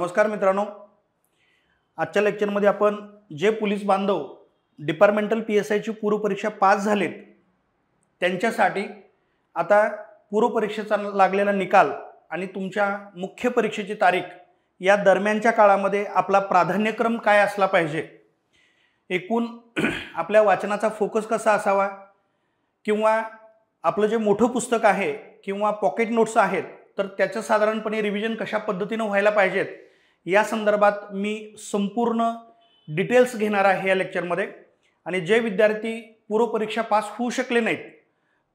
नमस्कार मित्रांनो, आजच्या लेक्चरमध्ये आपण जे पोलीस बांधव डिपार्टमेंटल PSIची पूर्व परीक्षा पास झालेत त्यांच्यासाठी आता पूर्व परीक्षेचा लागलेला निकाल आणि तुमच्या मुख्य परीक्षेची तारीख या दरम्यानच्या काळामध्ये आपला प्राधान्यक्रम काय असला पाहिजे, एकूण आपल्या वाचनाचा फोकस कसा असावा किंवा आपलं जे मोठं पुस्तक आहे किंवा पॉकेट नोट्स आहेत तर त्याचं साधारणपणे रिव्हिजन कशा पद्धतीने व्हायला पाहिजेत या संदर्भात मी संपूर्ण डिटेल्स घेणार आहे या लेक्चरमध्ये। आणि जे विद्यार्थी पूर्व परीक्षा पास होऊ शकले नाहीत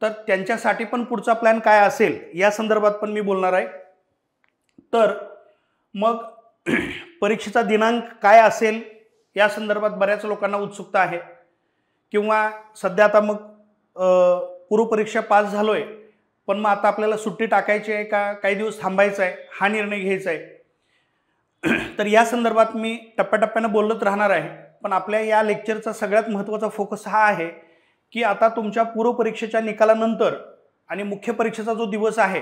तर त्यांच्यासाठी पण पुढचा प्लॅन काय असेल या संदर्भात पण मी बोलणार आहे। तर मग परीक्षेचा दिनांक काय असेल या संदर्भात बऱ्याच लोकांना उत्सुकता आहे किंवा सध्या आता मग पूर्व परीक्षा पास झालोय पण मग आता आपल्याला सुट्टी टाकायची आहे का काही दिवस थांबायचं आहे हा निर्णय घ्यायचा आहे। तर या संदर्भात मी टप्प्याटप्प्याने बोलत राहणार आहे, पण आपल्या या लेक्चरचा सगळ्यात महत्त्वाचा फोकस हा आहे की आता तुमच्या पूर्व परीक्षेच्या निकालानंतर आणि मुख्य परीक्षेचा जो दिवस आहे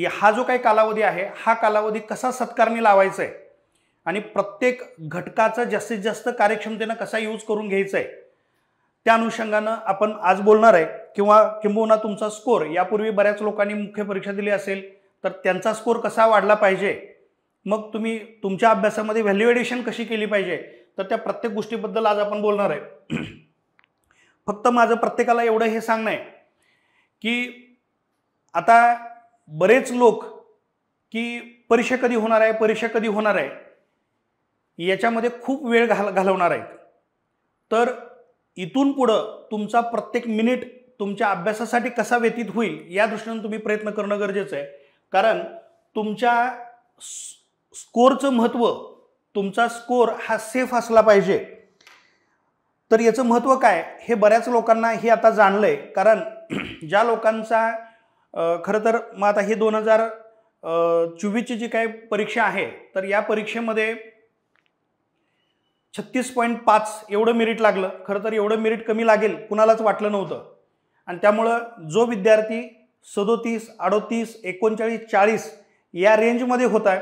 हा जो काही कालावधी आहे हा कालावधी कसा सत्कारणी लावायचा आहे आणि प्रत्येक घटकाचा जास्तीत जास्त कार्यक्षमतेने कसा यूज करून घ्यायचा आहे त्या अनुषंगानं आपण आज बोलणार आहे। किंबहुना तुमचा स्कोर, यापूर्वी बऱ्याच लोकांनी मुख्य परीक्षा दिली असेल तर त्यांचा स्कोर कसा वाढला पाहिजे, मग तुम्ही तुमच्या अभ्यासामध्ये व्हॅल्युएशन कशी केली पाहिजे, तर त्या प्रत्येक गोष्टीबद्दल आज आपण बोलणार आहे। फक्त माझं प्रत्येकाला एवढं हे सांगणं आहे की आता बरेच लोक की परीक्षा कधी होणार आहे याच्यामध्ये खूप वेळ घालवणार आहेत। तर इथून पुढं तुमचा प्रत्येक मिनिट तुमच्या अभ्यासासाठी कसा व्यतीत होईल या दृष्टीने तुम्ही प्रयत्न करणं गरजेचं आहे, कारण तुमच्या स्कोरचं महत्त्व, तुमचा स्कोर हा सेफ असला पाहिजे। तर याचं महत्त्व काय हे बऱ्याच लोकांना हे आता जाणलंय, कारण ज्या लोकांचा खरं तर मग आता हे 2024ची जी काही परीक्षा आहे तर या परीक्षेमध्ये 36.5 एवढं मेरिट लागलं। खरं तर एवढं मेरिट कमी लागेल कुणालाच वाटलं नव्हतं आणि त्यामुळं जो विद्यार्थी 37, 38, 39, 40 या रेंजमध्ये होता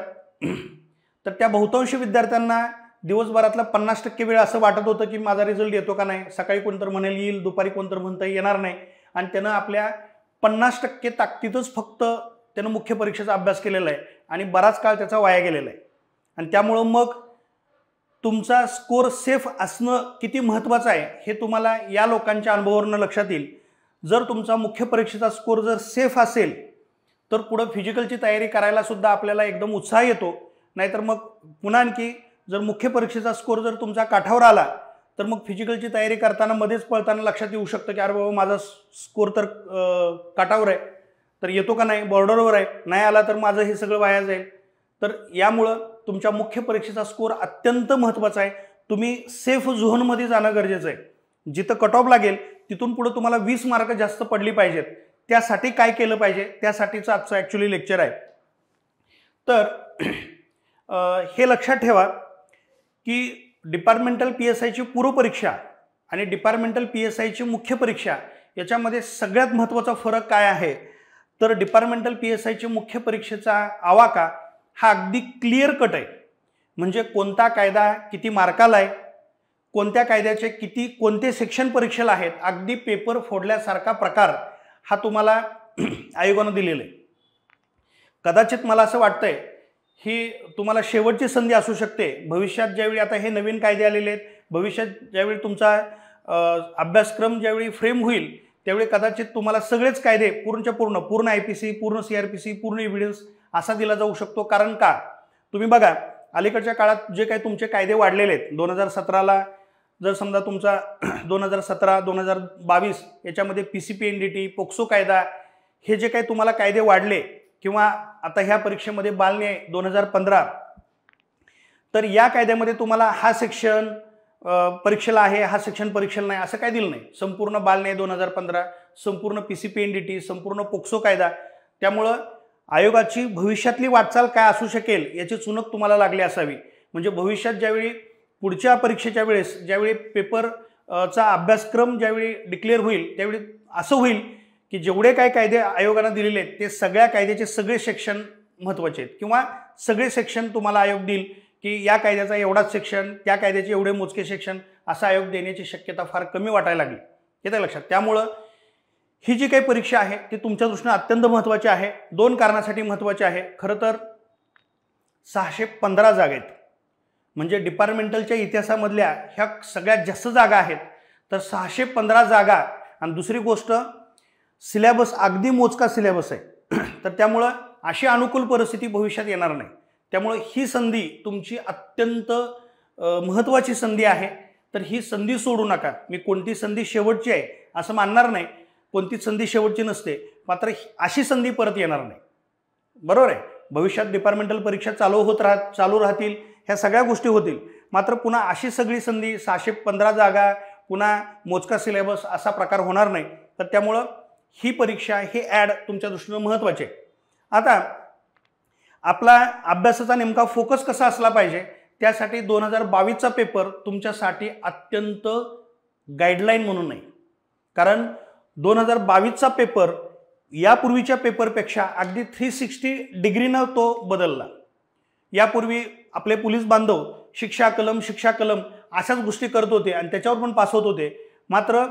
तर त्या बहुतांश विद्यार्थ्यांना दिवसभरातला 50% वेळ असं वाटत होतं की माझा रिझल्ट येतो का नाही, सकाळी कोणतर म्हणेल येईल, दुपारी कोणतर म्हणतं येणार नाही, आणि त्यानं आपल्या 50% ताकदीतच फक्त त्यानं मुख्य परीक्षेचा अभ्यास केलेला आहे आणि बराच काळ त्याचा वाया गेलेला आहे। आणि त्यामुळं मग तुमचा स्कोर सेफ असणं किती महत्त्वाचं आहे हे तुम्हाला या लोकांच्या अनुभवावरून लक्षात येईल। जर तुमचा मुख्य परीक्षेचा स्कोर जर सेफ असेल तर पुढे फिजिकलची तयारी करायला सुद्धा आपल्याला एकदम उत्साह येतो, नाहीतर मग पुन्हा आणखी जर मुख्य परीक्षेचा स्कोर जर तुमचा काठावर आला तर मग फिजिकलची तयारी करताना मध्येच पळताना लक्षात येऊ शकतं की अरे बाबा माझा स्कोर तर काठावर आहे, तर येतो का नाही, बॉर्डरवर आहे, नाही आला तर माझं हे सगळं वाया जाईल। तर यामुळं तुमच्या मुख्य परीक्षेचा स्कोर अत्यंत महत्त्वाचा आहे। तुम्ही सेफ झोनमध्ये जाणं गरजेचं आहे। जिथं कट ऑफ लागेल तिथून पुढे तुम्हाला 20 मार्क जास्त पडली पाहिजेत, त्यासाठी काय केलं पाहिजे त्यासाठीचं आजचं ॲक्च्युली लेक्चर आहे। तर हे लक्षात ठेवा की डिपार्टमेंटल PSIची पूर्व परीक्षा आणि डिपार्टमेंटल PSIची मुख्य परीक्षा याच्यामध्ये सगळ्यात महत्त्वाचा फरक काय आहे, तर डिपार्टमेंटल PSIची मुख्य परीक्षेचा आवाका हा अगदी क्लिअर कट आहे। म्हणजे कोणता कायदा किती मार्काला आहे, कोणत्या कायद्याचे कोणते सेक्शन परीक्षेला आहेत, अगदी पेपर फोडल्यासारखा प्रकार हा तुम्हाला आयोगानं दिलेला आहे। कदाचित मला असं वाटतंय ही तुम्हाला शेवटची संधी असू शकते। भविष्यात ज्यावेळी आता हे नवीन कायदे आलेले आहेत, भविष्यात ज्यावेळी तुमचा अभ्यासक्रम ज्यावेळी फ्रेम होईल त्यावेळी कदाचित तुम्हाला सगळेच कायदे पूर्ण IPC, पूर्ण CRPC, पूर्ण एव्हिडन्स असा दिला जाऊ शकतो। कारण का तुम्ही बघा अलीकडच्या काळात जे काही तुमचे कायदे वाढलेले आहेत, 2017ला जर समजा तुमचा 2017, 2022 याच्यामध्ये PCP NDT, पोक्सो कायदा हे जे काही तुम्हाला कायदे वाढले, किंवा आता ह्या परीक्षेमध्ये बालन्याय 2015, तर या कायद्यामध्ये तुम्हाला हा सेक्शन परीक्षेला आहे, हा सेक्शन परीक्षेला नाही असं काय दिलं नाही। संपूर्ण बालन्याय 2015, संपूर्ण PCP NDT, संपूर्ण पोक्सो कायदा। त्यामुळं आयोगाची भविष्यातली वाटचाल काय असू शकेल याची चुणक तुम्हाला लागली असावी। म्हणजे भविष्यात ज्यावेळी पुढच्या परीक्षेच्या वेळेस ज्यावेळी पेपरचा अभ्यासक्रम ज्यावेळी डिक्लेअर होईल त्यावेळी असं होईल की जेवढे काय कायदे आयोगाने दिलेले आहेत ते सगळ्या कायद्याचे सगळे सेक्शन महत्त्वाचे आहेत, किंवा सगळे सेक्शन तुम्हाला आयोग देईल की या कायद्याचा एवढाच सेक्शन, त्या कायद्याचे एवढे मोजके सेक्शन, असा आयोग देण्याची शक्यता फार कमी वाटायला लागली. येतं लक्षात. त्यामुळं ही जी काही परीक्षा आहे ती तुमच्या दृष्टीने अत्यंत महत्त्वाची आहे. 2 कारणासाठी महत्त्वाची आहे. खरं तर 615 जागा आहेत, म्हणजे डिपार्टमेंटलच्या इतिहासामधल्या ह्या सगळ्यात जास्त जागा आहेत. तर 615 जागा, आणि दुसरी गोष्ट सिलेबस अगदी मोजका सिलेबस आहे. तर त्यामुळं अशी अनुकूल परिस्थिती भविष्यात येणार नाही. त्यामुळे ही संधी तुमची अत्यंत महत्त्वाची संधी आहे. तर ही संधी सोडू नका. मी कोणती संधी शेवटची आहे असं मानणार नाही, कोणती संधी शेवटची नसते, मात्र अशी संधी परत येणार नाही. बरोबर आहे. भविष्यात डिपार्टमेंटल परीक्षा चालू राहतील, ह्या सगळ्या गोष्टी होतील, मात्र पुन्हा अशी सगळी संधी 615 जागा, पुन्हा मोजका सिलेबस असा प्रकार होणार नाही. तर त्यामुळं ही परीक्षा, हे ॲड तुमच्या दृष्टीनं महत्त्वाचे आहे. आता आपला अभ्यासाचा नेमका फोकस कसा असला पाहिजे, त्यासाठी 2022चा पेपर तुमच्यासाठी अत्यंत गाईडलाईन म्हणून नाही. कारण 2022चा पेपर यापूर्वीच्या पेपरपेक्षा अगदी 360 डिग्रीनं तो बदलला. यापूर्वी आपले पोलीस बांधव शिक्षा कलम अशाच गोष्टी करत होते आणि त्याच्यावर पण पास होत होते. मात्र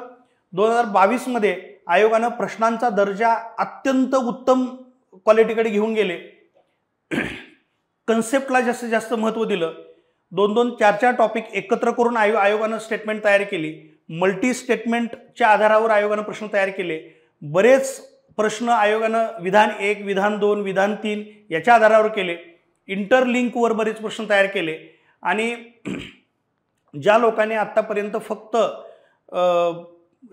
2022मध्ये आयोगानं प्रश्नांचा दर्जा अत्यंत उत्तम क्वालिटीकडे घेऊन गेले. कन्सेप्टला जास्तीत जास्त महत्त्व दिलं. 2-2, 4-4 टॉपिक एकत्र करून आयोगानं स्टेटमेंट तयार केली. मल्टी स्टेटमेंटच्या आधारावर आयोगानं प्रश्न तयार केले. बरेच प्रश्न आयोगानं विधान 1, विधान 2, विधान 3 याच्या आधारावर केले. इंटरलिंकवर बरेच प्रश्न तयार केले. आणि ज्या लोकांनी आत्तापर्यंत फक्त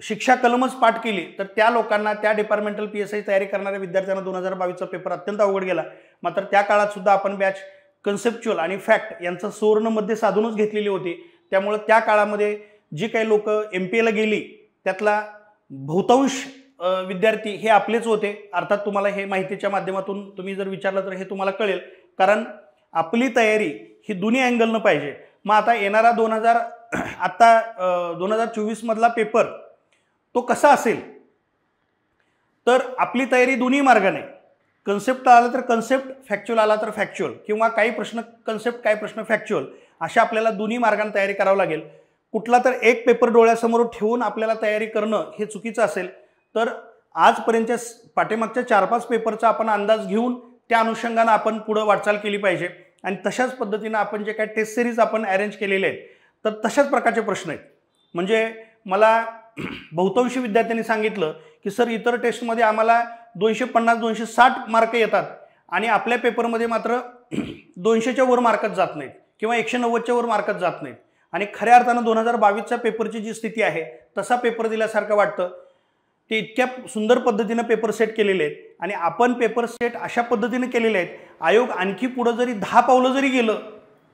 शिक्षा कलमच पाठ केली, तर त्या लोकांना, त्या डिपार्टमेंटल PSI तयारी करणाऱ्या विद्यार्थ्यांना 2022चा पेपर अत्यंत अवघड गेला. मात्र त्या काळात सुद्धा आपण बॅच कन्सेप्च्युअल आणि फॅक्ट यांचं सुवर्णमध्ये साधूनच घेतलेली होती. त्यामुळे त्या काळामध्ये जी काही लोक MPAला गेली त्यातला बहुतांश विद्यार्थी हे आपलेच होते. अर्थात तुम्हाला हे माहितीच्या माध्यमातून तुम्ही जर विचारलं तर हे तुम्हाला कळेल, कारण आपली तयारी ही दोन्ही अँगलनं पाहिजे. मग आता येणारा 2024 मधला पेपर तो कसा असेल, तर आपली तयारी दोन्ही मार्गाने, कन्सेप्ट आला तर कन्सेप्ट, फॅक्च्युअल आला तर फॅक्च्युअल, किंवा काही प्रश्न कन्सेप्ट, काही प्रश्न फॅक्च्युअल, अशा आपल्याला दोन्ही मार्गाने तयारी करावं लागेल. कुठला तर एक पेपर डोळ्यासमोर ठेवून आपल्याला तयारी करणं हे चुकीचं असेल. तर आजपर्यंतच्या पाठीमागच्या 4-5 पेपरचा आपण अंदाज घेऊन त्या अनुषंगानं आपण पुढं वाटचाल केली पाहिजे. आणि तशाच पद्धतीनं आपण जे काही टेस्ट सिरीज आपण अरेंज केलेले आहेत, तर तशाच प्रकारचे प्रश्न आहेत. म्हणजे मला बहुतांशी विद्यार्थ्यांनी सांगितलं की सर, इतर टेस्टमध्ये आम्हाला 250-260 मार्क येतात आणि आपल्या पेपरमध्ये मात्र 200च्या वर मार्कच जात नाहीत, किंवा 190च्या वर मार्कच जात नाहीत. आणि खऱ्या अर्थानं 2022च्या पेपरची जी स्थिती आहे तसा पेपर दिल्यासारखं वाटतं. ते इतक्या सुंदर पद्धतीनं पेपर सेट केलेले आहेत, आणि आपण पेपर सेट अशा पद्धतीने केलेले आहेत, आयोग आणखी पुढं जरी 10 पावलं जरी गेलं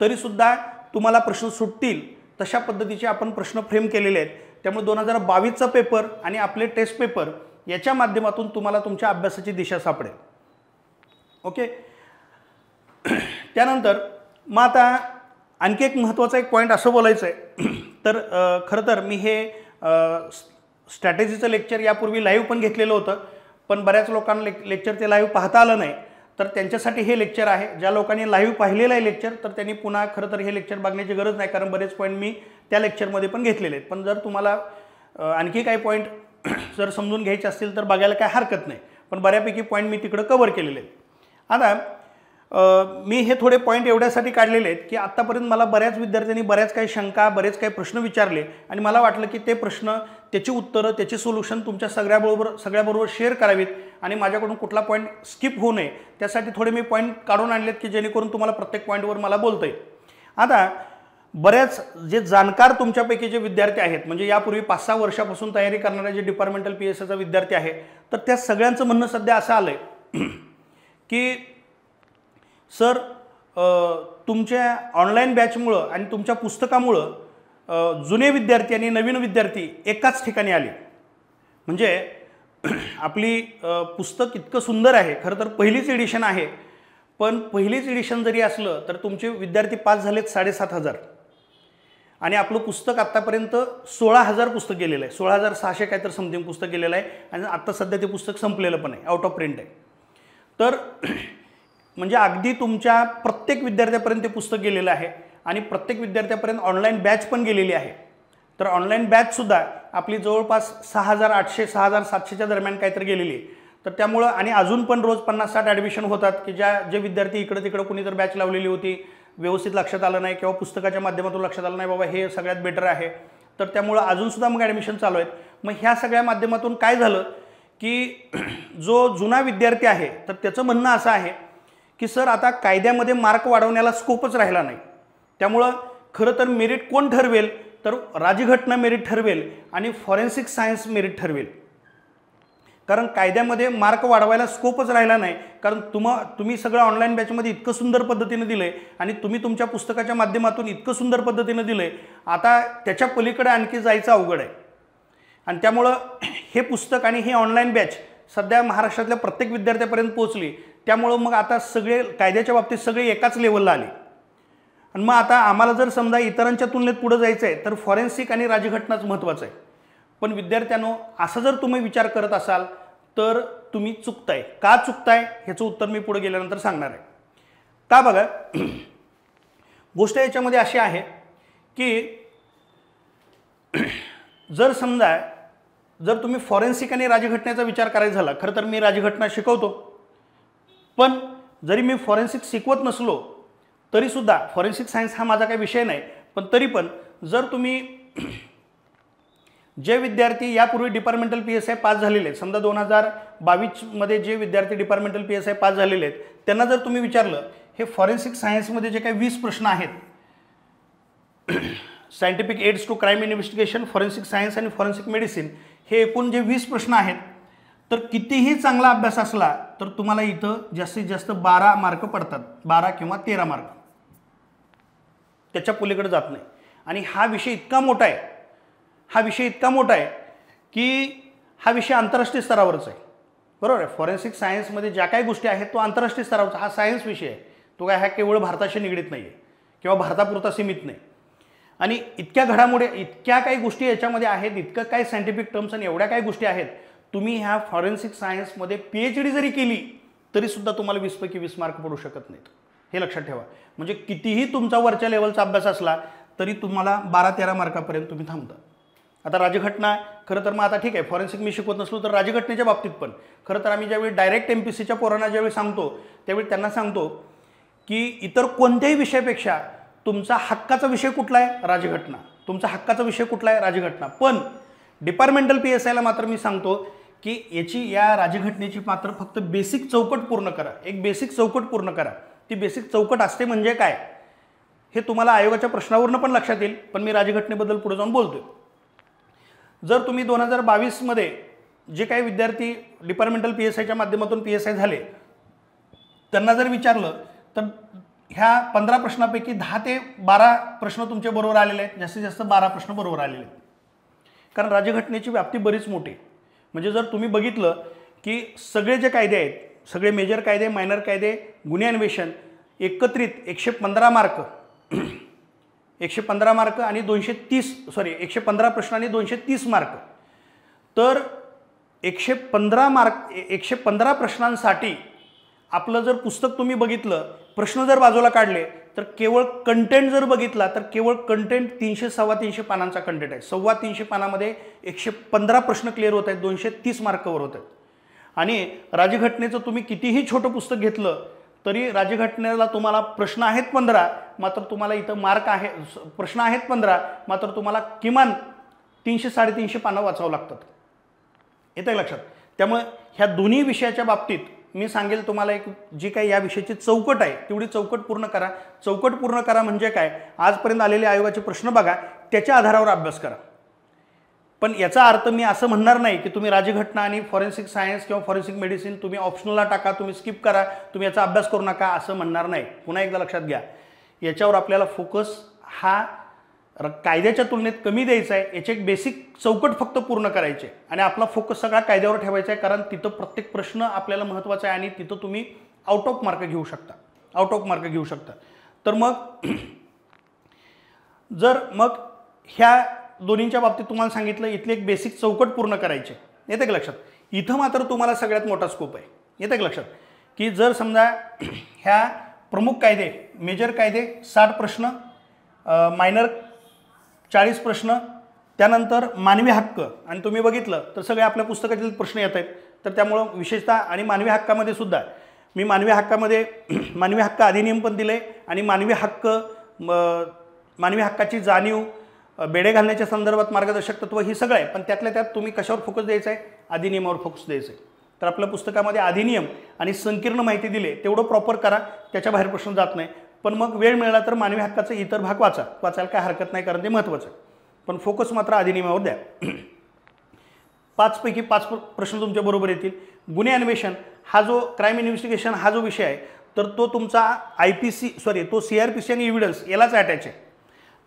तरीसुद्धा तुम्हाला प्रश्न सुटतील तशा पद्धतीचे आपण प्रश्न फ्रेम केलेले आहेत. त्यामुळे 2022चा पेपर आणि आपले टेस्ट पेपर याच्या माध्यमातून तुम्हाला तुमच्या अभ्यासाची दिशा सापडेल. ओके. त्यानंतर मग आता आणखी एक महत्त्वाचा एक पॉईंट असं बोलायचं आहे. तर खरं तर मी हे स्ट्रॅटेजीचं लेक्चर यापूर्वी लाईव्ह पण घेतलेलं होतं, पण बऱ्याच लोकांना लेक्चर ते लाईव्ह पाहता आलं नाही. तर त्यांच्यासाठी हे लेक्चर आहे. ज्या लोकांनी लाईव्ह पाहिलेलं आहे लेक्चर, तर त्यांनी पुन्हा खरं तर हे लेक्चर बघण्याची गरज नाही, कारण बरेच पॉईंट मी त्या लेक्चरमध्ये पण घेतलेले आहेत. पण जर तुम्हाला आणखी काही पॉईंट जर समजून घ्यायचे असतील तर बघायला काय हरकत नाही, पण बऱ्यापैकी पॉईंट मी तिकडं कव्हर केलेले आहेत. आता मी हे थोडे पॉईंट एवढ्यासाठी काढलेले आहेत की आत्तापर्यंत मला बऱ्याच विद्यार्थ्यांनी बऱ्याच काही शंका, बरेच काही प्रश्न विचारले, आणि मला वाटलं की ते प्रश्न, त्याची उत्तरं, त्याची सोल्युशन तुमच्या सगळ्याबरोबर शेअर करावीत, आणि माझ्याकडून कुठला पॉईंट स्किप होऊ नये त्यासाठी थोडे मी पॉईंट काढून आणलेत की जेणेकरून तुम्हाला प्रत्येक पॉईंटवर मला बोलता येईल. आता बऱ्याच जे जाणकार तुमच्यापैकी जे विद्यार्थी आहेत, म्हणजे यापूर्वी 5-6 वर्षापासून तयारी करणारे जे डिपार्टमेंटल PSIचा विद्यार्थी आहे, तर त्या सगळ्यांचं म्हणणं सध्या असं आलं आहे की सर, तुमच्या ऑनलाईन बॅचमुळं आणि तुमच्या पुस्तकामुळं जुने विद्यार्थी आणि नवीन विद्यार्थी एकाच ठिकाणी आले. म्हणजे आपली पुस्तक इतकं सुंदर आहे, खरं तर पहिलीच एडिशन आहे, पण पहिलीच एडिशन जरी असलं तर तुमचे विद्यार्थी पास झालेत 7,500, आणि आपलं पुस्तक आत्तापर्यंत 16,000 पुस्तक गेलेलं आहे. 16,600 काय तर समथिंग पुस्तक गेलेलं आहे, आणि आत्ता सध्या ते पुस्तक संपलेलं पण आहे, आउट ऑफ प्रिंट आहे. तर म्हणजे अगदी तुमच्या प्रत्येक विद्यार्थ्यापर्यंत ते पुस्तक गेलेलं आहे आणि प्रत्येक विद्यार्थ्यापर्यंत ऑनलाईन बॅच पण गेलेली आहे. तर ऑनलाईन बॅचसुद्धा आपली जवळपास 6,800 6,700च्या दरम्यान काहीतरी गेलेली आहे. तर त्यामुळं आणि अजून पण रोज 50-60 ॲडमिशन होतात की जे विद्यार्थी इकडं तिकडं कुणी जर बॅच लावलेली होती, व्यवस्थित लक्षात आलं नाही किंवा पुस्तकाच्या माध्यमातून लक्षात आलं नाही बाबा हे सगळ्यात बेटर आहे, तर त्यामुळं अजूनसुद्धा मग ॲडमिशन चालू आहेत. मग ह्या सगळ्या माध्यमातून काय झालं की जो जुना विद्यार्थी आहे तर त्याचं म्हणणं असं आहे की सर आता कायद्यामध्ये मार्क वाढवण्याला स्कोपच राहिला नाही. त्यामुळं खरं तर मेरिट कोण ठरवेल तर राज्यघटना मेरिट ठरवेल आणि फॉरेन्सिक सायन्स मेरिट ठरवेल. कारण कायद्यामध्ये मार्क वाढवायला स्कोपच राहिला नाही. कारण तुम्ही सगळं ऑनलाईन बॅचमध्ये इतकं सुंदर पद्धतीनं दिलं आहे आणि तुम्ही तुमच्या पुस्तकाच्या माध्यमातून इतकं सुंदर पद्धतीनं दिलं आहे, आता त्याच्या पलीकडे आणखी जायचं अवघड आहे. आणि त्यामुळं हे पुस्तक आणि हे ऑनलाईन बॅच सध्या महाराष्ट्रातल्या प्रत्येक विद्यार्थ्यापर्यंत पोहोचली. त्यामुळं मग आता सगळे कायद्याच्या बाबतीत सगळे एकाच लेवलला आले. आणि मग आता आम्हाला जर समजा इतरांच्या तुलनेत पुढे जायचं आहे तर फॉरेन्सिक आणि राज्यघटनाच महत्त्वाचं आहे. पण विद्यार्थ्यांनो, असं जर तुम्ही विचार करत असाल तर तुम्ही चुकताय. का चुकताय ह्याचं उत्तर मी पुढे गेल्यानंतर सांगणार आहे. का बघा, गोष्ट याच्यामध्ये अशी आहे की जर तुम्ही फॉरेन्सिक आणि राज्यघटनेचा विचार करायचा झाला, खरं तर मी राज्यघटना शिकवतो, पण जरी मी फॉरेन्सिक शिकवत नसलो तरीसुद्धा फॉरेन्सिक सायन्स हा माझा काही विषय नाही, पण तरी पण जर तुम्ही जे विद्यार्थी यापूर्वी डिपार्टमेंटल PSI पास झालेले आहेत, समजा 2022मध्ये जे विद्यार्थी डिपार्टमेंटल PSI पास झालेले आहेत त्यांना जर तुम्ही विचारलं हे फॉरेन्सिक सायन्समध्ये जे काही 20 प्रश्न आहेत, scientific aids to crime investigation, forensic science आणि फॉरेन्सिक मेडिसिन, हे एकूण जे 20 प्रश्न आहेत, तर कितीही चांगला अभ्यास असला तर तुम्हाला इथं जास्तीत जास्त 12 मार्क पडतात, 12 किंवा 13 मार्क, त्याच्या पलीकडे जात नाही. आणि हा विषय इतका मोठा आहे की हा विषय आंतरराष्ट्रीय स्तरावरच आहे. बरोबर आहे. फॉरेन्सिक सायन्समध्ये ज्या काही गोष्टी आहेत तो आंतरराष्ट्रीय स्तरावरचा हा सायन्स विषय आहे. तो काय हा केवळ भारताशी निगडीत नाही आहे किंवा भारतापुरता सीमित नाही. आणि इतक्या घडामोडी, इतक्या काही गोष्टी याच्यामध्ये आहेत, इतकं काही सायंटिफिक टर्म्स आणि एवढ्या काही गोष्टी आहेत. तुम्ही ह्या फॉरेन्सिक सायन्समध्ये PhD जरी केली तरीसुद्धा तुम्हाला 20 पैकी 20 मार्क पडू शकत नाहीत. हे लक्षात ठेवा. म्हणजे कितीही तुमचा वरच्या लेवलचा अभ्यास असला तरी तुम्हाला 12-13 मार्कापर्यंत तुम्ही थांबता. आता राज्यघटना, खरं तर मग आता ठीक आहे, फॉरेन्सिक मी शिकवत नसलो तर राज्यघटनेच्या बाबतीत पण खरं तर आम्ही ज्यावेळी डायरेक्ट MPSCच्या पोरांना ज्यावेळी सांगतो त्यावेळी त्यांना सांगतो की इतर कोणत्याही विषयापेक्षा तुमचा हक्काचा विषय कुठला आहे? राज्यघटना. तुमचा हक्काचा विषय कुठला आहे? राज्यघटना. पण डिपार्टमेंटल PSIला मात्र मी सांगतो की या राज्यघटनेची मात्र फक्त बेसिक चौकट पूर्ण करा. एक बेसिक चौकट पूर्ण करा. ती बेसिक चौकट असते म्हणजे काय हे तुम्हाला आयोगाच्या प्रश्नावरून पण लक्षात येईल, पण मी राज्यघटनेबद्दल पुढे जाऊन बोलतोय. जर तुम्ही 2022मध्ये जे काही विद्यार्थी डिपार्टमेंटल PSIच्या माध्यमातून PSI झाले त्यांना जर विचारलं तर ह्या 15 प्रश्नापैकी 10 ते 12 प्रश्न तुमचे बरोबर आलेले आहेत. जास्तीत जास्त 12 प्रश्न बरोबर आलेले आहेत. कारण राज्यघटनेची व्याप्ती बरीच मोठी. म्हणजे जर तुम्ही बघितलं की सगळे जे कायदे आहेत, सगळे मेजर कायदे, मायनर कायदे, गुन्हे अन्वेषण एकत्रित 115 मार्क 115 मार्क आणि 115 प्रश्न आणि 230 मार्क. तर 115 प्रश्नांसाठी आपलं जर पुस्तक तुम्ही बघितलं, प्रश्न जर बाजूला काढले तर केवळ कंटेंट जर बघितला तर केवळ कंटेंट 300-325 पानांचा कंटेंट आहे. 325 पानामध्ये 115 प्रश्न क्लिअर होत आहेत, 230 मार्क कव्हर होत आहेत. आणि राज्यघटनेचं तुम्ही कितीही छोटं पुस्तक घेतलं तरी राज्यघटनेला तुम्हाला प्रश्न आहेत 15, मात्र तुम्हाला इथं मार्क आहे, प्रश्न आहेत 15, मात्र तुम्हाला किमान 300-350 पानं वाचावं लागतात. येतं लक्षात. त्यामुळे ह्या दोन्ही विषयाच्या बाबतीत मी सांगेल तुम्हाला एक जी काही या विषयाची चौकट आहे तेवढी चौकट पूर्ण करा. चौकट पूर्ण करा म्हणजे काय, आजपर्यंत आलेले आयोगाचे प्रश्न बघा, त्याच्या आधारावर अभ्यास करा. पण याचा अर्थ मी असं म्हणणार नाही की तुम्ही राज्यघटना आणि फॉरेन्सिक सायन्स किंवा फॉरेन्सिक मेडिसिन तुम्ही ऑप्शनलला टाका, तुम्ही स्किप करा, तुम्ही याचा अभ्यास करू नका, असं म्हणणार नाही. पुन्हा एकदा लक्षात घ्या, याच्यावर आपल्याला फोकस हा कायद्याच्या तुलनेत कमी द्यायचा आहे. याचे एक बेसिक चौकट फक्त पूर्ण करायचे आणि आपला फोकस सगळा कायद्यावर ठेवायचा आहे. कारण तिथं प्रत्येक प्रश्न आपल्याला महत्त्वाचा आहे आणि तिथं तुम्ही आउट ऑफ मार्क घेऊ शकता. तर मग ह्या दोन्हींच्या बाबतीत तुम्हाला सांगितलं इथले एक बेसिक चौकट पूर्ण करायचे. येते का लक्षात. इथं मात्र तुम्हाला सगळ्यात मोठा स्कोप आहे. येते का लक्षात. की जर समजा ह्या प्रमुख कायदे मेजर कायदे 60 प्रश्न, मायनर 40 प्रश्न, त्यानंतर मानवी हक्क, आणि तुम्ही बघितलं तर सगळे आपल्या पुस्तकातील प्रश्न येत आहेत. तर त्यामुळं विशेषतः आणि मानवी हक्कामध्ये सुद्धा मी मानवी हक्क अधिनियम पण दिले आणि मानवी हक्काची जाणीव, बेडे घालण्याच्या संदर्भात मार्गदर्शक तत्व ही सगळं आहे. पण त्यातल्या त्यात तुम्ही कशावर फोकस द्यायचा आहे? अधिनियमावर फोकस द्यायचा आहे. तर आपल्या पुस्तकामध्ये अधिनियम आणि संकीर्ण माहिती दिली तेवढं प्रॉपर करा, त्याच्या बाहेर प्रश्न जात नाही. पण मग वेळ मिळाला तर मानवी हक्काचे इतर भाग वाचायला काय हरकत नाही, कारण ते महत्त्वाचं आहे. पण फोकस मात्र अधिनियमावर द्या. 5 पैकी 5 प्रश्न तुमच्या बरोबर येतील. गुन्हे अन्वेषण हा जो क्राईम इन्व्हेस्टिगेशन हा जो विषय आहे तर तो तुमचा तो CRPC आणि एव्हिडन्स यालाच अटॅच आहे.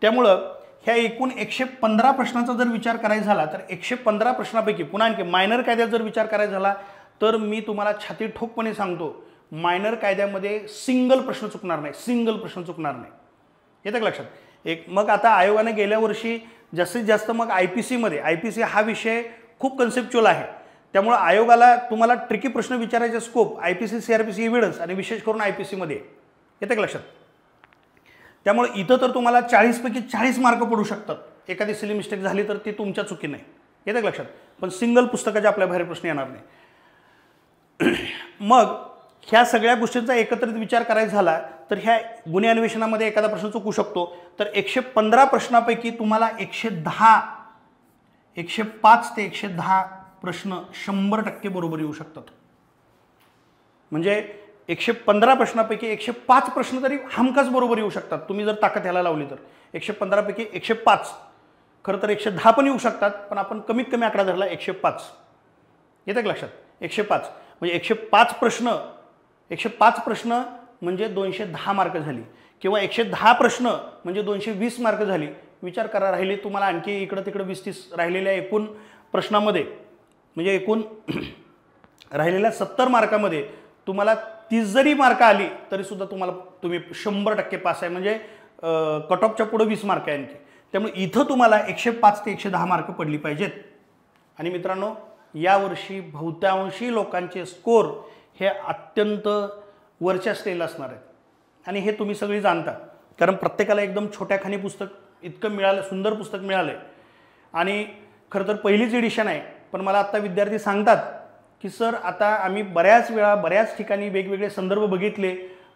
त्यामुळं ह्या एकूण 115 प्रश्नांचा जर विचार करायचा झाला तर 115 प्रश्नापैकी पुन्हा आणखी मायनर कायद्यात जर विचार करायचा झाला तर मी तुम्हाला छाती ठोकपणे सांगतो, मायनर कायद्यामध्ये सिंगल प्रश्न चुकणार नाही. येतं का लक्षात? मग आता आयोगाने गेल्या वर्षी जास्तीत जास्त मग IPC हा विषय खूप कन्सेप्च्युअल आहे. त्यामुळे आयोगाला तुम्हाला ट्रिकी प्रश्न विचारायचे स्कोप IPC, CRPC, एव्हिडन्स आणि विशेष करून IPC मध्ये येतं का लक्षात? त्यामुळे इथं तर तुम्हाला 40 पैकी 40 मार्क पडू शकतात. एखादी सिली मिस्टेक झाली तर ती तुमच्या चुकी नाही. येतं का लक्षात? पण सिंगल पुस्तकाचे आपल्या बाहेर प्रश्न येणार नाही. मग ह्या सगळ्या गोष्टींचा एकत्रित विचार करायचा झाला तर ह्या गुन्हे अन्वेषणामध्ये एखादा प्रश्न चुकू शकतो. तर 115 प्रश्नापैकी तुम्हाला 105 ते 110 प्रश्न 100% बरोबर येऊ शकतात. म्हणजे 115 प्रश्नापैकी 105 प्रश्न तरी हमखास बरोबर येऊ शकतात तुम्ही जर ताकद ह्याला लावली तर. 115 पैकी 105, खरं तर 110 पण येऊ शकतात, पण आपण कमीत कमी आकडा धरला 105. येतं का लक्षात? 105 म्हणजे 105 प्रश्न म्हणजे 210 मार्क झाली, किंवा 110 प्रश्न म्हणजे 220 मार्क झाली. विचार करा, राहिले तुम्हाला आणखी इकडं तिकडं 20-30 राहिलेल्या एकूण प्रश्नामध्ये, म्हणजे एकूण राहिलेल्या 70 मार्कामध्ये तुम्हाला 30 जरी मार्क आली तरी सुद्धा तुम्ही 100% पास आहे. म्हणजे कट ऑफच्या पुढे 20 मार्क आहे आणखी. त्यामुळे इथं तुम्हाला 105 ते 110 मार्क पडली पाहिजेत. आणि मित्रांनो, यावर्षी बहुतांशी लोकांचे स्कोर हे अत्यंत वरच्या स्टेजला असणार आहेत. आणि हे तुम्ही सगळी जाणता, कारण प्रत्येकाला एकदम छोट्याखानी पुस्तक इतकं मिळालं, सुंदर पुस्तक मिळालं आहे. आणि खरं तर पहिलीच एडिशन आहे. पण मला आत्ता विद्यार्थी सांगतात की सर, आता आम्ही बऱ्याच ठिकाणी वेगवेगळे संदर्भ बघितले,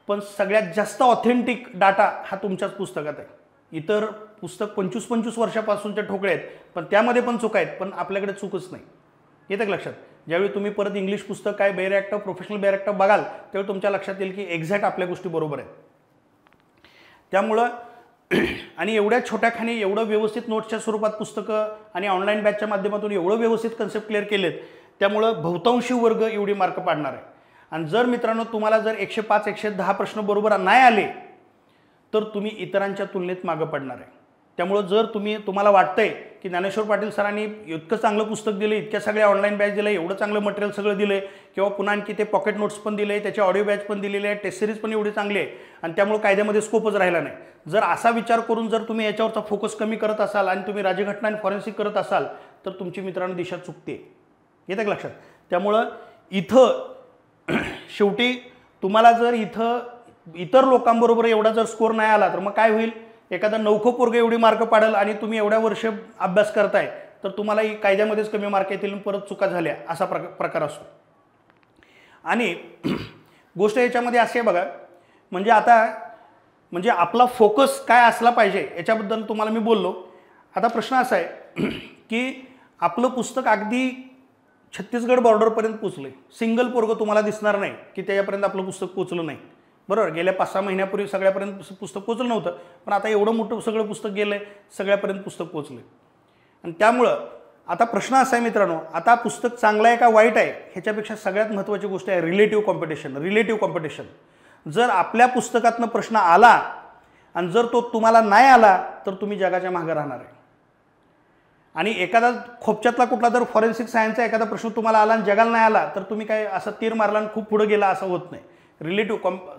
पण सगळ्यात जास्त ऑथेंटिक डाटा हा तुमच्याच पुस्तकात आहे. इतर पुस्तक 25-25 वर्षापासूनचे ठोकळे आहेत, पण त्यामध्ये पण चुका आहेत, पण आपल्याकडे चूकच नाही. येतं का लक्षात? ज्यावेळी तुम्ही परत इंग्लिश पुस्तक काय बेअर प्रोफेशनल बेअर ॲक्ट बघाल त्यावेळी तुमच्या लक्षात येईल की एक्झॅक्ट आपल्या गोष्टी बरोबर आहेत. त्यामुळं आणि एवढ्या छोट्याखानी एवढं व्यवस्थित नोट्सच्या स्वरूपात पुस्तकं आणि ऑनलाईन बॅचच्या माध्यमातून एवढं व्यवस्थित कन्सेप्ट क्लिअर केलेत, त्यामुळं बहुतांशी वर्ग एवढी मार्क पाडणार आहे. आणि जर मित्रांनो तुम्हाला जर 105-110 प्रश्न बरोबर नाही आले तर तुम्ही इतरांच्या तुलनेत मागं पडणार आहे. त्यामुळं जर तुम्हाला वाटतंय की ज्ञानेश्वर पाटील सरांनी इतकं चांगलं पुस्तक दिलं, इतक्या सगळ्या ऑनलाईन बॅच दिलं, एवढं चांगलं मटेरियल सगळं दिलं, किंवा पुन्हा आणखी ते पॉकेट नोट्स पण दिले, त्याचे ऑडिओ बॅच पण दिलेले आहे, टेस्ट सिरीज पण एवढी चांगली आहे, आणि त्यामुळे कायद्यामध्ये स्कोपच राहिला नाही. जर असा विचार करून जर तुम्ही याच्यावरचा फोकस कमी करत असाल आणि तुम्ही राज्यघटना आणि फॉरेन्सिक करत असाल तर तुमची मित्रांनो दिशा चुकते. येतं का लक्षात? त्यामुळं इथं शेवटी तुम्हाला जर इतर लोकांबरोबर एवढा जर स्कोर नाही आला तर मग काय होईल? एखादा नवखं पोरगं एवढी मार्क पाडेल आणि तुम्ही एवढ्या वर्ष अभ्यास करताय तर तुम्हाला कायद्यामध्येच कमी मार्क येतील, परत चुका झाल्या असा प्रकार असतो. आणि गोष्ट याच्यामध्ये अशी आहे बघा, म्हणजे आपला फोकस काय असला पाहिजे याच्याबद्दल तुम्हाला मी बोललो. आता प्रश्न असा आहे की आपलं पुस्तक अगदी छत्तीसगड बॉर्डरपर्यंत पोचलं, सिंगल पोरगं तुम्हाला दिसणार नाही की त्याच्यापर्यंत आपलं पुस्तक पोचलं नाही. बरोबर, गेल्या 5-6 महिन्यापूर्वी सगळ्यापर्यंत पुस्तक पोचलं नव्हतं, पण आता एवढं मोठं सगळं पुस्तक गेलं आहे, सगळ्यापर्यंत पुस्तक पोचलं. आणि त्यामुळं आता प्रश्न असा आहे मित्रांनो, आता पुस्तक चांगलं आहे का वाईट आहे ह्याच्यापेक्षा सगळ्यात महत्त्वाची गोष्ट आहे रिलेटिव्ह कॉम्पिटिशन. जर आपल्या पुस्तकातनं प्रश्न आला आणि जर तो तुम्हाला नाही आला तर तुम्ही जगाच्या मागे राहणार आहे. आणि एखादा खोपच्यातला कुठला जर फॉरेन्सिक सायन्सचा एखादा प्रश्न तुम्हाला आला आणि जगाला नाही आला तर तुम्ही काय असं तीर मारला आणि खूप पुढे गेला असं होत नाही.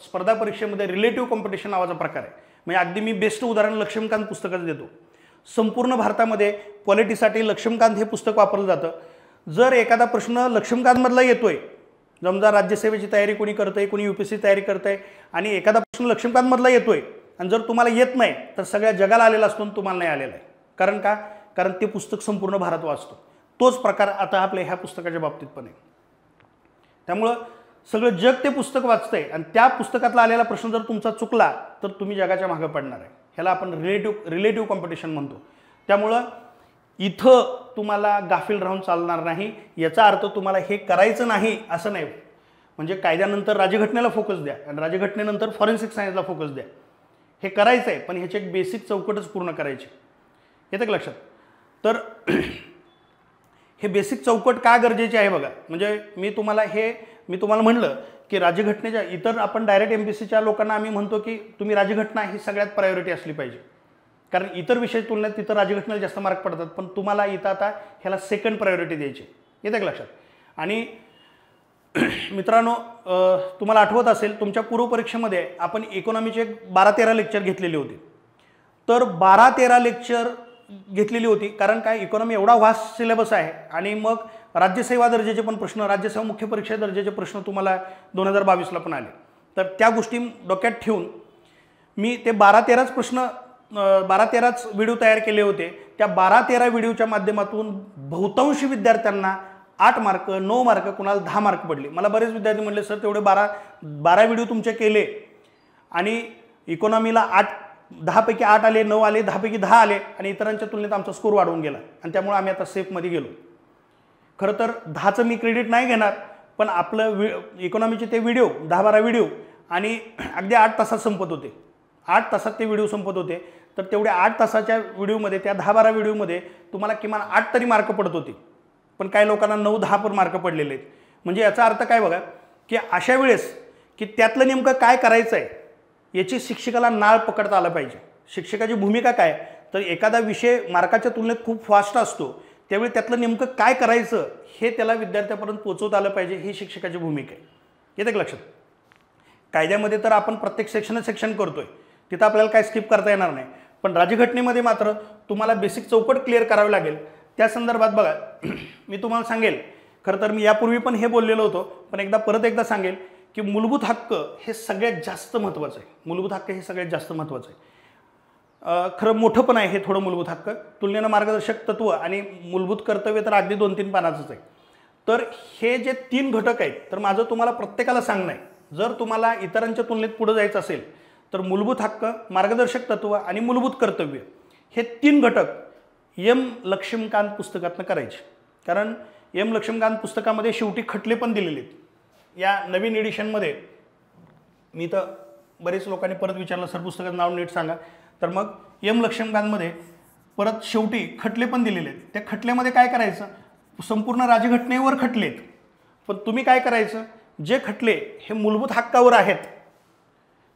स्पर्धा परीक्षेमध्ये रिलेटिव्ह कॉम्पिटिशन नावाचा प्रकार आहे. म्हणजे अगदी मी बेस्ट उदाहरण लक्ष्मीकांत पुस्तकाचं देतो. संपूर्ण भारतामध्ये पॉलिटीसाठी लक्ष्मीकांत हे पुस्तक वापरलं जातं. जर एखादा प्रश्न लक्ष्मीकांतमधला येतोय समजा राज्यसेवेची तयारी कोणी करतंय, कोणी UPSC तयारी करतंय आणि एखादा प्रश्न लक्ष्मीकांतमधला येतोय आणि जर तुम्हाला येत नाही तर सगळ्या जगाला आलेला असतो आणि तुम्हाला नाही आलेला आहे. कारण का? कारण ते पुस्तक संपूर्ण भारत वाचतो. तोच प्रकार आता आपल्या ह्या पुस्तकाच्या बाबतीत पण आहे. त्यामुळं सगळं जग ते पुस्तक वाचतंय आणि त्या पुस्तकातला आलेला प्रश्न जर तुमचा चुकला तर तुम्ही जगाच्या मागे पडणार आहे. ह्याला आपण रिलेटिव्ह कॉम्पिटिशन म्हणतो. त्यामुळं इथं तुम्हाला गाफील राहून चालणार नाही. याचा अर्थ तुम्हाला हे करायचं नाही असं नाही. म्हणजे कायद्यानंतर राज्यघटनेला फोकस द्या आणि राज्यघटनेनंतर फॉरेन्सिक सायन्सला फोकस द्या. हे करायचं आहे पण ह्याची एक बेसिक चौकटच पूर्ण करायची. येतं का लक्षात? तर हे बेसिक चौकट का गरजेची आहे बघा. म्हणजे मी तुम्हाला म्हणलं की राज्यघटनेच्या इतर आपण डायरेक्ट MPSCच्या लोकांना आम्ही म्हणतो की तुम्ही राज्यघटना ही सगळ्यात प्रायोरिटी असली पाहिजे. कारण इतर विषय तुलनेत तिथं राज्यघटनेला जास्त मार्क पडतात. पण तुम्हाला इथं आता ह्याला सेकंड प्रायोरिटी द्यायची. येतं का लक्षात? आणि मित्रांनो तुम्हाला आठवत असेल तुमच्या पूर्वपरीक्षेमध्ये आपण इकॉनॉमीचे 12-13 लेक्चर घेतलेले होते. तर 12-13 लेक्चर घेतलेली होती. कारण काय? इकॉनॉमी एवढा वास्ट सिलेबस आहे आणि मग राज्यसेवा दर्जाचे पण प्रश्न, राज्यसेवा मुख्य परीक्षा दर्जाचे प्रश्न तुम्हाला 2022ला पण आले. तर त्या गोष्टी डोक्यात ठेवून मी ते 12-13च प्रश्न 12-13च व्हिडिओ तयार केले होते. त्या 12-13 व्हिडिओच्या माध्यमातून बहुतांशी विद्यार्थ्यांना 8 मार्क, 9 मार्क, कुणाला 10 मार्क पडले. मला बरेच विद्यार्थी म्हणले सर तेवढे 12 व्हिडिओ तुमचे केले आणि इकॉनॉमीला 10 पैकी 8 आले, 9 आले, 10 पैकी 10 आले आणि इतरांच्या तुलनेत आमचा स्कोर वाढवून गेला आणि त्यामुळे आम्ही आता सेफमध्ये गेलो. खरं तर 10चं मी क्रेडिट नाही घेणार पण आपलं इकॉनॉमीचे ते व्हिडिओ 10-12 व्हिडिओ आणि अगदी 8 तासात संपत होते. 8 तासात ते व्हिडिओ संपत होते. तर तेवढ्या 8 तासाच्या व्हिडिओमध्ये त्या 10-12 व्हिडिओमध्ये तुम्हाला किमान 8 तरी मार्क पडत होते. पण काही लोकांना 9-10 पण मार्क पडलेले आहेत. म्हणजे याचा अर्थ काय बघा की अशा वेळेस की त्यातलं नेमकं काय करायचं आहे याची शिक्षकाला नाळ पकडता आलं पाहिजे. शिक्षकाची भूमिका काय? तर एखादा विषय मार्काच्या तुलनेत खूप फास्ट असतो त्यावेळी त्यातलं नेमकं काय करायचं हे त्याला विद्यार्थ्यापर्यंत पोहोचवता आलं पाहिजे. ही शिक्षकाची भूमिका आहे. येतं का लक्षात? कायद्यामध्ये तर आपण प्रत्येक सेक्शन करतोय तिथं आपल्याला काय स्किप करता येणार नाही. पण राज्यघटनेमध्ये मात्र तुम्हाला बेसिक चौकट क्लिअर करावी लागेल. त्या संदर्भात बघा मी तुम्हाला सांगेल, खरं तर मी यापूर्वी पण हे बोललेलो होतो पण परत एकदा सांगेल की मूलभूत हक्क हे सगळ्यात जास्त महत्त्वाचं आहे. मूलभूत हक्क हे सगळ्यात जास्त महत्त्वाचं आहे. खरं मोठं पण आहे हे थोडं मूलभूत हक्क. तुलनेनं मार्गदर्शक तत्व आणि मूलभूत कर्तव्य तर अगदी 2-3 पानाचंच आहे. तर हे जे 3 घटक आहेत तर माझं तुम्हाला प्रत्येकाला सांगणं आहे, जर तुम्हाला इतरांच्या तुलनेत पुढे जायचं असेल तर मूलभूत हक्क, मार्गदर्शक तत्व आणि मूलभूत कर्तव्य हे 3 घटक लक्ष्मीकांत पुस्तकातनं करायचे. कारण लक्ष्मीकांत पुस्तकामध्ये शेवटी खटले पण दिलेले आहेत. या नवीन एडिशनमध्ये मी तर बरेच लोकांनी परत विचारलं सर पुस्तकाचं नाव नीट सांगा. तर मग लक्ष्मीकांतमध्ये परत शेवटी खटले पण दिलेले आहेत. त्या खटल्यामध्ये काय करायचं? संपूर्ण राज्यघटनेवर खटले आहेत पण तुम्ही काय करायचं? जे खटले हे मूलभूत हक्कावर आहेत,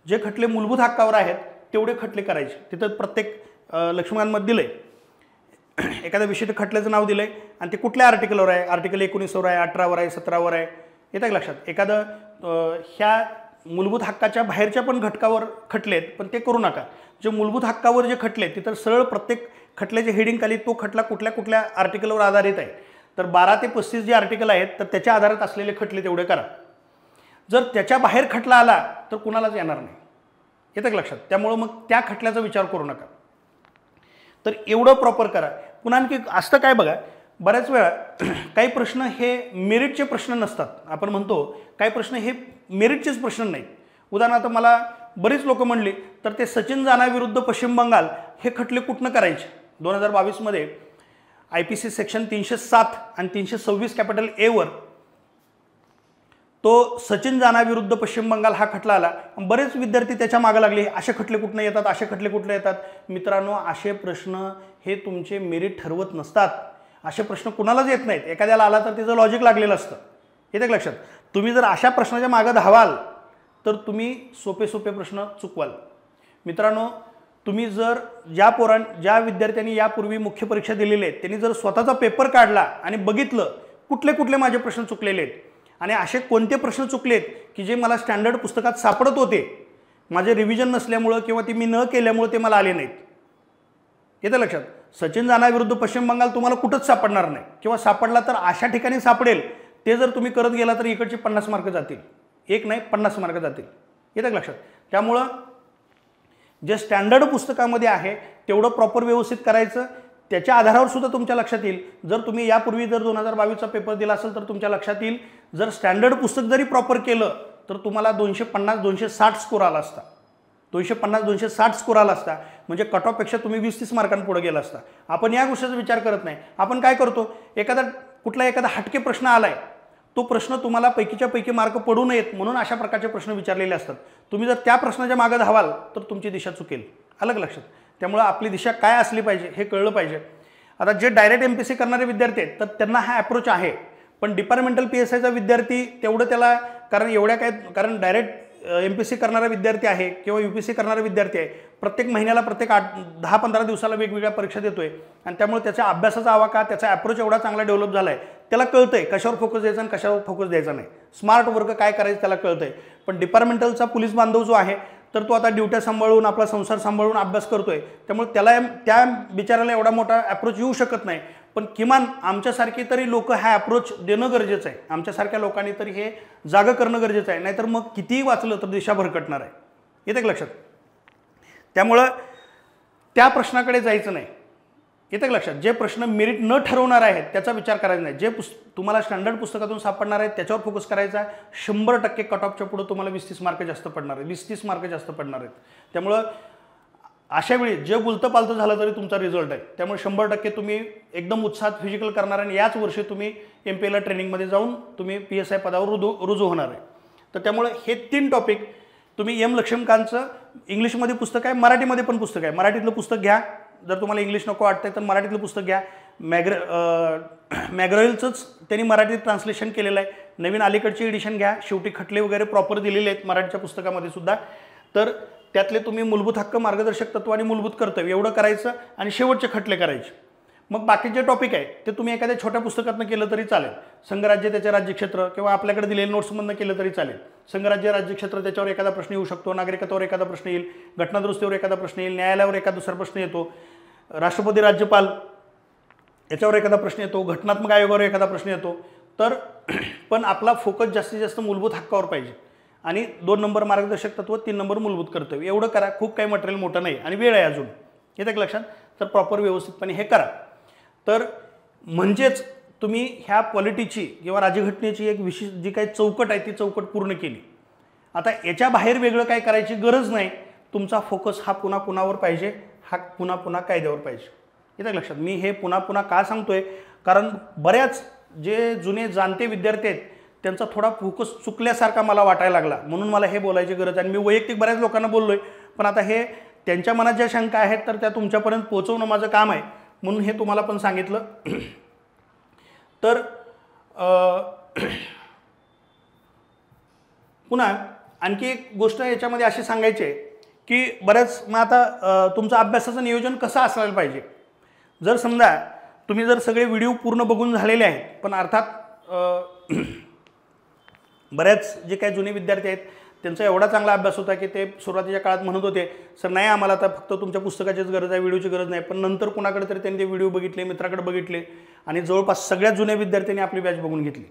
जे खटले मूलभूत हक्कावर आहेत तेवढे खटले करायचे. तिथं प्रत्येक लक्ष्मीकांतमध्ये दिलं आहे. एखाद्या विशिष्ट खटल्याचं नाव दिलं आहे आणि ते कुठल्या आर्टिकलवर आहे? आर्टिकल 19वर आहे, 18वर आहे, 17वर आहे. येतं का लक्षात? एखादं ह्या मूलभूत हक्काच्या बाहेरच्या पण घटकावर खटले आहेत पण ते करू नका. जे मूलभूत हक्कावर जे खटले तिथं सरळ प्रत्येक खटल्याच्या हेडिंग खाली तो खटला कुठल्या आर्टिकलवर आधारित आहे. तर 12 ते 35 जे आर्टिकल आहेत तर त्याच्या आधारात असलेले खटले तेवढे करा. जर त्याच्या बाहेर खटला आला तर कुणालाच येणार नाही. येतं का लक्षात? त्यामुळं मग त्या खटल्याचा विचार करू नका. तर एवढं प्रॉपर करा. पुन्हा आणखी असतं काय बघा, बऱ्याच वेळा काही प्रश्न हे मेरिटचे प्रश्न नसतात. आपण म्हणतो काही प्रश्न हे मेरिटचेच प्रश्न नाहीत. उदाहरणार्थ मला बरीच लोक म्हणली तर ते सचिन जाना विरुद्ध पश्चिम बंगाल हे खटले कुठनं करायचे? 2022मध्ये IPC सेक्शन 307 आणि 326 कॅपिटल A वर तो सचिन जाना विरुद्ध पश्चिम बंगाल हा खटला आला. बरेच विद्यार्थी त्याच्या मागे लागले, असे खटले कुठनं येतात, असे खटले कुठले येतात. मित्रांनो, असे प्रश्न हे तुमचे मेरिट ठरवत नसतात. असे प्रश्न कुणालाच येत नाहीत. एखाद्याला आला तर त्याचं लॉजिक लागलेलं असतं. येते लक्षात? तुम्ही जर अशा प्रश्नाच्या मागे धावाल तर तुम्ही सोपे प्रश्न चुकवाल. मित्रांनो, तुम्ही जर ज्या विद्यार्थ्यांनी यापूर्वी मुख्य परीक्षा दिलेल्या आहेत त्यांनी जर स्वतःचा पेपर काढला आणि बघितलं कुठले माझे प्रश्न चुकलेले आहेत आणि असे कोणते प्रश्न चुकलेत की जे मला स्टँडर्ड पुस्तकात सापडत होते, माझे रिव्हिजन नसल्यामुळं किंवा ते मी न केल्यामुळे ते मला आले नाहीत. येतं लक्षात? सचिन जाना विरुद्ध पश्चिम बंगाल तुम्हाला कुठंच सापडणार नाही किंवा सापडला तर अशा ठिकाणी सापडेल ते जर तुम्ही करत गेला तर इकडचे 50 मार्क जातील, एक नाही 50 मार्क जातील. येतं का लक्षात? त्यामुळं जे स्टँडर्ड पुस्तकामध्ये आहे तेवढं प्रॉपर व्यवस्थित करायचं. त्याच्या आधारावर सुद्धा तुमच्या लक्षात येईल. जर तुम्ही यापूर्वी जर 2022चा पेपर दिला असेल तर तुमच्या लक्षात येईल, जर स्टँडर्ड पुस्तक जरी प्रॉपर केलं तर तुम्हाला 250-260 स्कोर आला असता. 250-260 स्कोर आला असता म्हणजे कट ऑफपेक्षा तुम्ही 20-30 मार्कांपुढे गेला असता. आपण या गोष्टीचा विचार करत नाही. आपण काय करतो, कुठला एखादा हटके प्रश्न आलाय, तो प्रश्न तुम्हाला पैकीच्या पैकी मार्क पडू नयेत म्हणून अशा प्रकारचे प्रश्न विचारलेले असतात. तुम्ही जर त्या प्रश्नाच्या मागे धावाल तर तुमची दिशा चुकेल. अलग लक्षात. त्यामुळे आपली दिशा काय असली पाहिजे हे कळलं पाहिजे. आता जे डायरेक्ट MPSC करणारे विद्यार्थी आहेत तर त्यांना हा अप्रोच आहे, पण डिपार्टमेंटल PSIचा विद्यार्थी तेवढं त्याला कारण डायरेक्ट MPSC करणारा विद्यार्थी आहे किंवा UPSC करणारा विद्यार्थी आहे, प्रत्येक महिन्याला प्रत्येक 10-15 दिवसाला वेगवेगळ्या परीक्षा देतोय आणि त्यामुळे त्याच्या अभ्यासाचा आवाका, त्याचा अप्रोच एवढा चांगला डेव्हलप झाला आहे, त्याला कळतंय कशावर फोकस द्यायचा आणि कशावर फोकस द्यायचा नाही. स्मार्ट वर्क काय करायचं त्याला कळतंय. पण डिपार्टमेंटलचा पोलीस बांधव जो आहे तर तो आता ड्युट्या सांभाळून आपला संसार सांभाळून अभ्यास करतोय, त्यामुळे त्याला त्या बिचाराला एवढा मोठा अप्रोच येऊ शकत नाही. पण किमान आमच्यासारखे तरी लोक हा अप्रोच देणं गरजेचं आहे. आमच्यासारख्या लोकांनी तरी हे जागं करणं गरजेचं आहे, नाहीतर मग कितीही वाचलं तर दिशा भरकटणार आहे. येतं का लक्षात? त्यामुळं त्या प्रश्नाकडे जायचं नाही. येतं का लक्षात? जे प्रश्न मेरिट न ठरवणार आहेत त्याचा विचार करायचा नाही. जे तुम्हाला स्टँडर्ड पुस्तकातून सापडणार आहेत त्याच्यावर फोकस करायचा. 100% कट ऑफच्या पुढे तुम्हाला 20-30 मार्क जास्त पडणार आहेत, 20-30 मार्क जास्त पडणार आहेत. त्यामुळं अशा वेळी जे गुलतं पालतं झालं तरी तुमचा रिझल्ट आहे. त्यामुळे 100% तुम्ही एकदम उत्साहात फिजिकल करणार आणि याच वर्षी तुम्ही MPLA ट्रेनिंगमध्ये जाऊन तुम्ही PSI पदावर रुजू होणार आहे. तर त्यामुळे हे 3 टॉपिक तुम्ही M. लक्ष्मीकांतचं इंग्लिशमध्ये पुस्तक आहे, मराठीमध्ये पण पुस्तक आहे. मराठीतलं पुस्तक घ्या. जर तुम्हाला इंग्लिश नको वाटतंय तर मराठीतलं पुस्तक घ्या. मॅग्रॉइलचंच त्यांनी मराठीत ट्रान्सलेशन केलेलं आहे. नवीन अलीकडची एडिशन घ्या. शेवटी खटले वगैरे प्रॉपर दिलेले आहेत मराठीच्या पुस्तकामध्ये सुद्धा. तर त्यातले तुम्ही मूलभूत हक्क, मार्गदर्शक तत्व आणि मूलभूत कर्तव्य एवढं करायचं आणि शेवटचे खटले करायचे. मग बाकीचे टॉपिक आहे ते तुम्ही एखाद्या छोट्या पुस्तकातनं केलं तरी चालेल. संघराज्य, त्याचे राज्यक्षेत्र किंवा आपल्याकडे दिलेले नोट्समधनं केलं तरी चालेल. संघराज्य, राज्यक्षेत्र त्याच्यावर एखादा प्रश्न येऊ शकतो, नागरिकत्वावर एखादा प्रश्न येईल, घटनादुरुस्तीवर एखादा प्रश्न येईल, न्यायालयावर एखादा दुसरा प्रश्न येतो, राष्ट्रपती राज्यपाल याच्यावर एखादा प्रश्न येतो, घटनात्मक आयोगावर एखादा प्रश्न येतो. तर पण आपला फोकस जास्तीत जास्त मूलभूत हक्कावर पाहिजे आणि 2 नंबर मार्गदर्शक तत्व, 3 नंबर मूलभूत कर्तव्य एवढं करा. खूप काही मटेरियल मोठं नाही आणि वेळ आहे अजून. येतं का लक्षात? तर प्रॉपर व्यवस्थितपणे हे करा. तर म्हणजेच तुम्ही ह्या पॉलिटीची किंवा राज्यघटनेची एक विशेष जी काही चौकट आहे ती चौकट पूर्ण केली. आता याच्या बाहेर वेगळं काय करायची गरज नाही. तुमचा फोकस हा पुन्हा पुन्हावर पाहिजे, हा पुन्हा पुन्हा कायद्यावर पाहिजे. येतं का लक्षात? मी हे पुन्हा पुन्हा का सांगतोय, कारण बऱ्याच जे जुने जाणते विद्यार्थी आहेत त्यांचा थोडा फोकस चुकल्यासारखा मला वाटायला लागला, म्हणून मला हे बोलायची गरज आहे. आणि मी वैयक्तिक बऱ्याच लोकांना बोललोय, पण आता हे त्यांच्या मनात ज्या शंका आहेत तर त्या तुमच्यापर्यंत पोहोचवणं माझं काम आहे, म्हणून हे तुम्हाला पण सांगितलं. तर पुन्हा आणखी एक गोष्ट याच्यामध्ये अशी सांगायची आहे की बऱ्याच मग आता तुमचं अभ्यासाचं नियोजन कसं असायला पाहिजे. जर समजा तुम्ही जर सगळे व्हिडिओ पूर्ण बघून झालेले आहेत, पण अर्थात बऱ्याच जे काही जुने विद्यार्थी आहेत त्यांचा एवढा चांगला अभ्यास होता की ते सुरुवातीच्या काळात म्हणत होते सर नाही आम्हाला आता फक्त तुमच्या पुस्तकाचीच गरज आहे, व्हिडिओची गरज नाही. पण नंतर कुणाकडे तरी त्यांनी ते व्हिडिओ बघितले, मित्राकडे बघितले आणि जवळपास सगळ्या जुन्या विद्यार्थ्यांनी आपली बॅच बघून घेतली.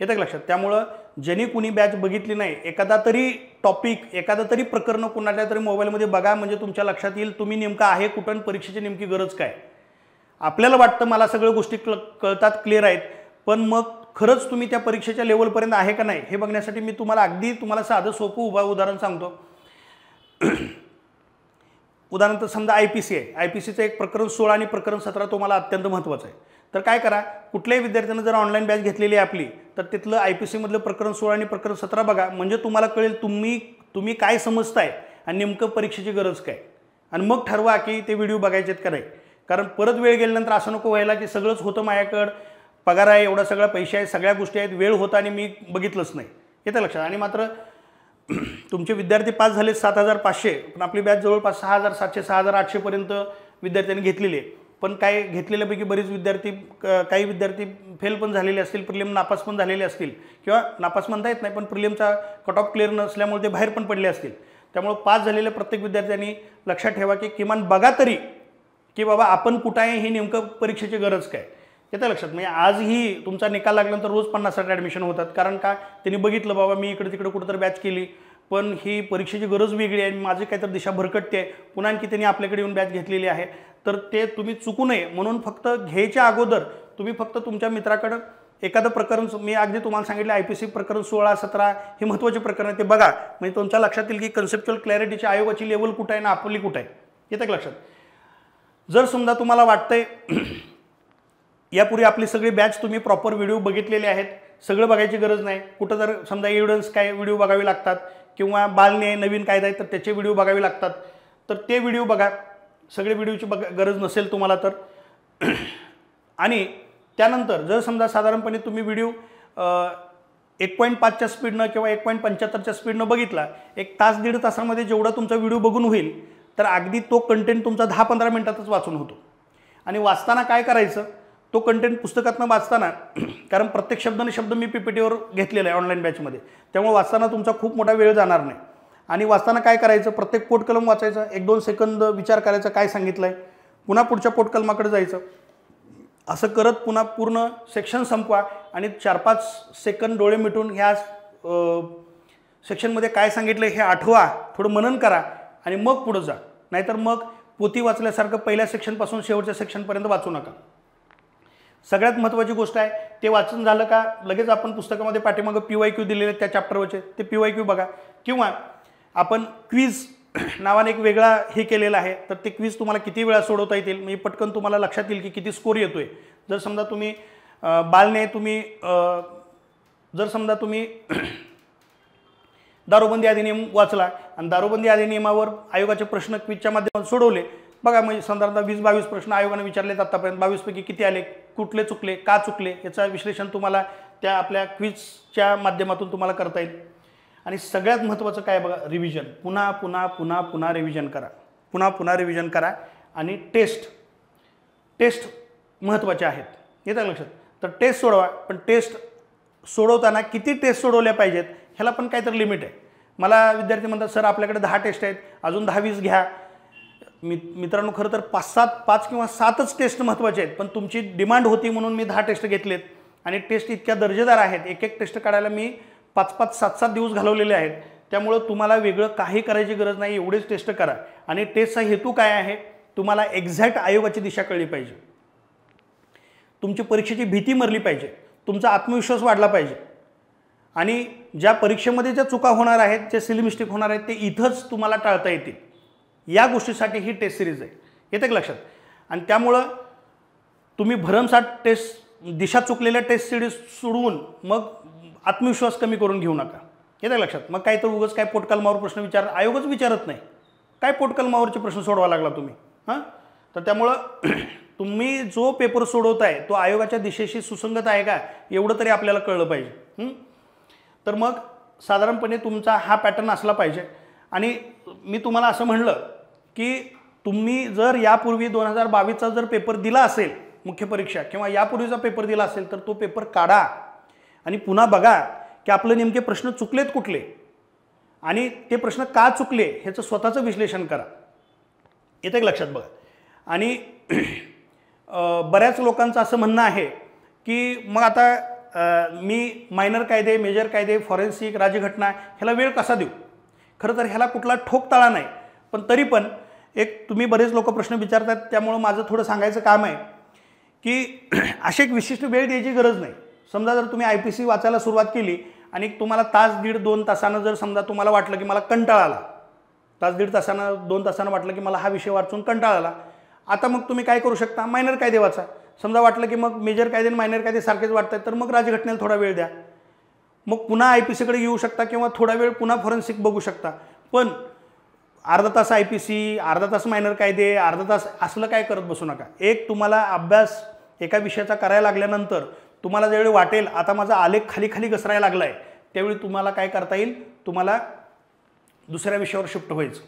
येतं का लक्षात? त्यामुळं ज्यांनी कुणी बॅच बघितली नाही, एखादा तरी टॉपिक, एखादा तरी प्रकरण कुणाच्या तरी मोबाईलमध्ये बघा, म्हणजे तुमच्या लक्षात येईल तुम्ही नेमकं आहे कुठं आणि परीक्षेची नेमकी गरज काय. आपल्याला वाटतं मला सगळ्या गोष्टी कळतात, क्लिअर आहेत, पण मग खरंच तुम्ही त्या परीक्षेच्या लेवलपर्यंत आहे का नाही हे बघण्यासाठी मी तुम्हाला साधं सोपं उदाहरण सांगतो. उदाहरणार्थ समजा IPC आहे. IPCचं एक प्रकरण 16 आणि प्रकरण 17 तुम्हाला अत्यंत महत्त्वाचं आहे. तर काय करा, कुठल्याही विद्यार्थ्यानं जर ऑनलाईन बॅच घेतलेली आहे आपली, तर तिथलं IPC मधलं प्रकरण 16 आणि प्रकरण 17 बघा, म्हणजे तुम्हाला कळेल तुम्ही काय समजताय आणि नेमकं परीक्षेची गरज काय. आणि मग ठरवा की ते व्हिडिओ बघायचेत का नाही. कारण परत वेळ गेल्यानंतर असं नको व्हायला की सगळंच होतं माझ्याकडं, पगार आहे, एवढा सगळा पैसे आहेत, सगळ्या गोष्टी आहेत, वेळ होता आणि मी बघितलंच नाही. येतं लक्षात? आणि मात्र तुमचे विद्यार्थी पास झाले 7,500, पण आपली बॅच जवळपास 6,700 6,800 पर्यंत विद्यार्थ्यांनी घेतलेली आहे. पण काय घेतलेल्यापैकी बरेच विद्यार्थी, काही विद्यार्थी फेल पण झालेले असतील, प्रिलिम नापास पण झालेले असतील, किंवा नापास म्हणता येत नाही पण प्रिलिमचा कट ऑफ क्लिअर नसल्यामुळे ते बाहेर पण पडले असतील. त्यामुळे पास झालेल्या प्रत्येक विद्यार्थ्यांनी लक्षात ठेवा की किमान बघा तरी की बाबा आपण कुठं आहे, ही नेमकं परीक्षेची गरज काय. येतं लक्षात. म्हणजे आजही तुमचा निकाल लागल्यानंतर रोज 50-60 ॲडमिशन होतात. कारण का, त्यांनी बघितलं बाबा मी इकडे तिकडे कुठंतरी बॅच केली, पण ही परीक्षेची गरज वेगळी आहे, माझी काहीतरी दिशा भरकटते आहे, पुन्हा आणखी त्यांनी आपल्याकडे येऊन बॅच घेतलेली आहे. तर ते तुम्ही चुकू नये म्हणून फक्त घ्यायच्या अगोदर तुम्ही फक्त तुमच्या मित्राकडं एखादं प्रकरण, मी अगदी तुम्हाला सांगितलं IPC प्रकरण 16-17 हे महत्त्वाचे प्रकरण आहे, ते बघा. म्हणजे तुमच्या लक्षात येईल की कन्सेप्च्युअल क्लॅरिटीच्या आयोगाची लेवल कुठं आहे ना आपली कुठं आहे. येतं लक्षात. जर समजा तुम्हाला वाटतंय यापूर्वी आपली सगळी बॅच तुम्ही प्रॉपर व्हिडिओ बघितलेले आहेत, सगळं बघायची गरज नाही, कुठं जर समजा एव्हिडन्स काय व्हिडिओ बघावे लागतात किंवा बालन्याय नवीन कायदा आहे तर त्याचे व्हिडिओ बघावे लागतात, तर ते व्हिडिओ बघा. सगळे व्हिडिओची गरज नसेल तुम्हाला तर. आणि त्यानंतर जर समजा साधारणपणे तुम्ही व्हिडिओ 1.5च्या स्पीडनं किंवा 1.75च्या स्पीडनं बघितला, 1 तास 1.5 तासामध्ये जेवढा तुमचा व्हिडिओ बघून होईल तर अगदी तो कंटेंट तुमचा 10-15 मिनिटातच वाचून होतो. आणि वाचताना काय करायचं, तो कंटेंट पुस्तकातनं वाचताना, कारण प्रत्येक शब्दाने शब्द मी PPTवर घेतलेला आहे ऑनलाईन बॅचमध्ये, त्यामुळे वाचताना तुमचा खूप मोठा वेळ जाणार नाही. आणि वाचताना काय करायचं, प्रत्येक पोटकलम वाचायचं, 1-2 सेकंद विचार करायचा काय सांगितलं आहे, पुन्हा पुढच्या पोटकलमाकडे जायचं. असं करत पुन्हा पूर्ण सेक्शन संपवा आणि 4-5 सेकंद डोळे मिटून ह्या सेक्शनमध्ये काय सांगितलं हे आठवा, थोडं मनन करा आणि मग पुढं जा. नाहीतर मग पोथी वाचल्यासारखं पहिल्या सेक्शनपासून शेवटच्या सेक्शनपर्यंत वाचू नका. सगळ्यात महत्त्वाची गोष्ट आहे, ते वाचन झालं का लगेच आपण पुस्तकामध्ये पाठीमागं PYQ दिलेले त्या चॅप्टरवरचे ते PYQ बघा. किंवा आपण क्विज नावाने एक वेगळा हे केलेला आहे, तर ते क्विज तुम्हाला किती वेळा सोडवता येतील, म्हणजे पटकन तुम्हाला लक्षात येईल की किती स्कोर येतो आहे. जर समजा तुम्ही बालन्याय तुम्ही जर समजा तुम्ही दारूबंदी अधिनियम वाचला आणि दारूबंदी अधिनियमावर आयोगाचे प्रश्न क्विजच्या माध्यमातून सोडवले, बघा म्हणजे साधारणतः 20-22 प्रश्न आयोगाने विचारलेत आतापर्यंत, 22पैकी किती आले, कुठले चुकले, का चुकले, याचं विश्लेषण तुम्हाला त्या आपल्या क्विजच्या माध्यमातून तुम्हाला करता येईल. आणि सगळ्यात महत्त्वाचं काय बघा, रिव्हिजन. पुन्हा पुन्हा पुन्हा पुन्हा रिव्हिजन करा, पुन्हा पुन्हा रिव्हिजन करा. आणि टेस्ट महत्त्वाचे आहेत, येतं लक्षात. तर टेस्ट सोडवा, पण टेस्ट सोडवताना किती टेस्ट सोडवल्या पाहिजेत ह्याला पण काहीतरी लिमिट आहे. मला विद्यार्थी म्हणतात सर आपल्याकडे 10 टेस्ट आहेत, अजून 10-20 घ्या. मित्रांनो खरं तर 5 किंवा 7च टेस्ट महत्त्वाचे आहेत, पण तुमची डिमांड होती म्हणून मी 10 टेस्ट घेतलेत. आणि टेस्ट इतक्या दर्जेदार आहेत, एक टेस्ट काढायला मी 5-5, 7-7 दिवस घालवलेले आहेत. त्यामुळं तुम्हाला वेगळं काही करायची गरज नाही, एवढेच टेस्ट करा. आणि टेस्टचा हेतू काय आहे, तुम्हाला एक्झॅक्ट आयोगाची दिशा कळली पाहिजे, तुमची परीक्षेची भीती मरली पाहिजे, तुमचा आत्मविश्वास वाढला पाहिजे. आणि ज्या परीक्षेमध्ये ज्या चुका होणार आहेत, जे सिली मिस्टेक होणार आहेत, ते इथंच तुम्हाला टाळता येतील. या गोष्टीसाठी ही टेस्ट सिरीज आहे, येतं का लक्षात. आणि त्यामुळं तुम्ही भरमसाठ टेस्ट, दिशा चुकलेल्या टेस्ट सिरीज सोडवून मग आत्मविश्वास कमी करून घेऊ नका, येतं लक्षात. मग काय तर उगाच काय पोटकलमावर प्रश्न आयोगच विचारत नाही, काय पोटकलमावरचे प्रश्न सोडवा लागला तुम्ही. तर त्यामुळं तुम्ही जो पेपर सोडवताय तो आयोगाच्या दिशेशी सुसंगत आहे का एवढं तरी आपल्याला कळलं पाहिजे. तर मग साधारणपणे तुमचा हा पॅटर्न असला पाहिजे. आणि मी तुम्हाला असं म्हणलं की तुम्ही जर यापूर्वी 2022चा जर पेपर दिला असेल मुख्य परीक्षा, किंवा यापूर्वीचा पेपर दिला असेल, तर तो पेपर काढा आणि पुन्हा बघा की आपले नेमके प्रश्न चुकलेत कुठले आणि ते प्रश्न का चुकले ह्याचं स्वतःचं विश्लेषण करा, येतं एक लक्षात बघा. आणि बऱ्याच लोकांचं असं म्हणणं आहे की मग आता मी मायनर कायदे, मेजर कायदे, फॉरेन्सिक, राज्यघटना ह्याला वेळ कसा देऊ. खरं तर ह्याला कुठला ठोकताळा नाही, पण तरी पण एक तुम्ही बरेच लोक प्रश्न विचारतात, त्यामुळं माझं थोडं सांगायचं काम आहे की अशी एक विशिष्ट वेळ द्यायची गरज नाही. समजा जर तुम्ही IPC वाचायला सुरुवात केली आणि तुम्हाला 1-1.5-2 तासानं जर समजा तुम्हाला वाटलं की मला कंटाळा आला, 1-1.5 तासानं 2 तासानं वाटलं की मला हा विषय वाचून कंटाळा आला, आता मग तुम्ही काय करू शकता, मायनर कायदे वाचा. समजा वाटलं की मग मेजर कायदे आणि मायनर कायदे सारखेच वाटतात, तर मग राज्यघटनेला थोडा वेळ द्या, मग पुन्हा IPCकडे येऊ शकता किंवा थोडा वेळ पुन्हा फॉरेन्सिक बघू शकता. पण अर्धा तास IPC, अर्धा तास मायनर कायदे, अर्धा तास असलं काय करत बसू नका. एक तुम्हाला अभ्यास एका विषयाचा करायला लागल्यानंतर तुम्हाला ज्यावेळी वाटेल आता माझा आलेख खाली खाली घसरायला लागला आहे, त्यावेळी तुम्हाला काय करता येईल, तुम्हाला दुसऱ्या विषयावर शिफ्ट व्हायचं.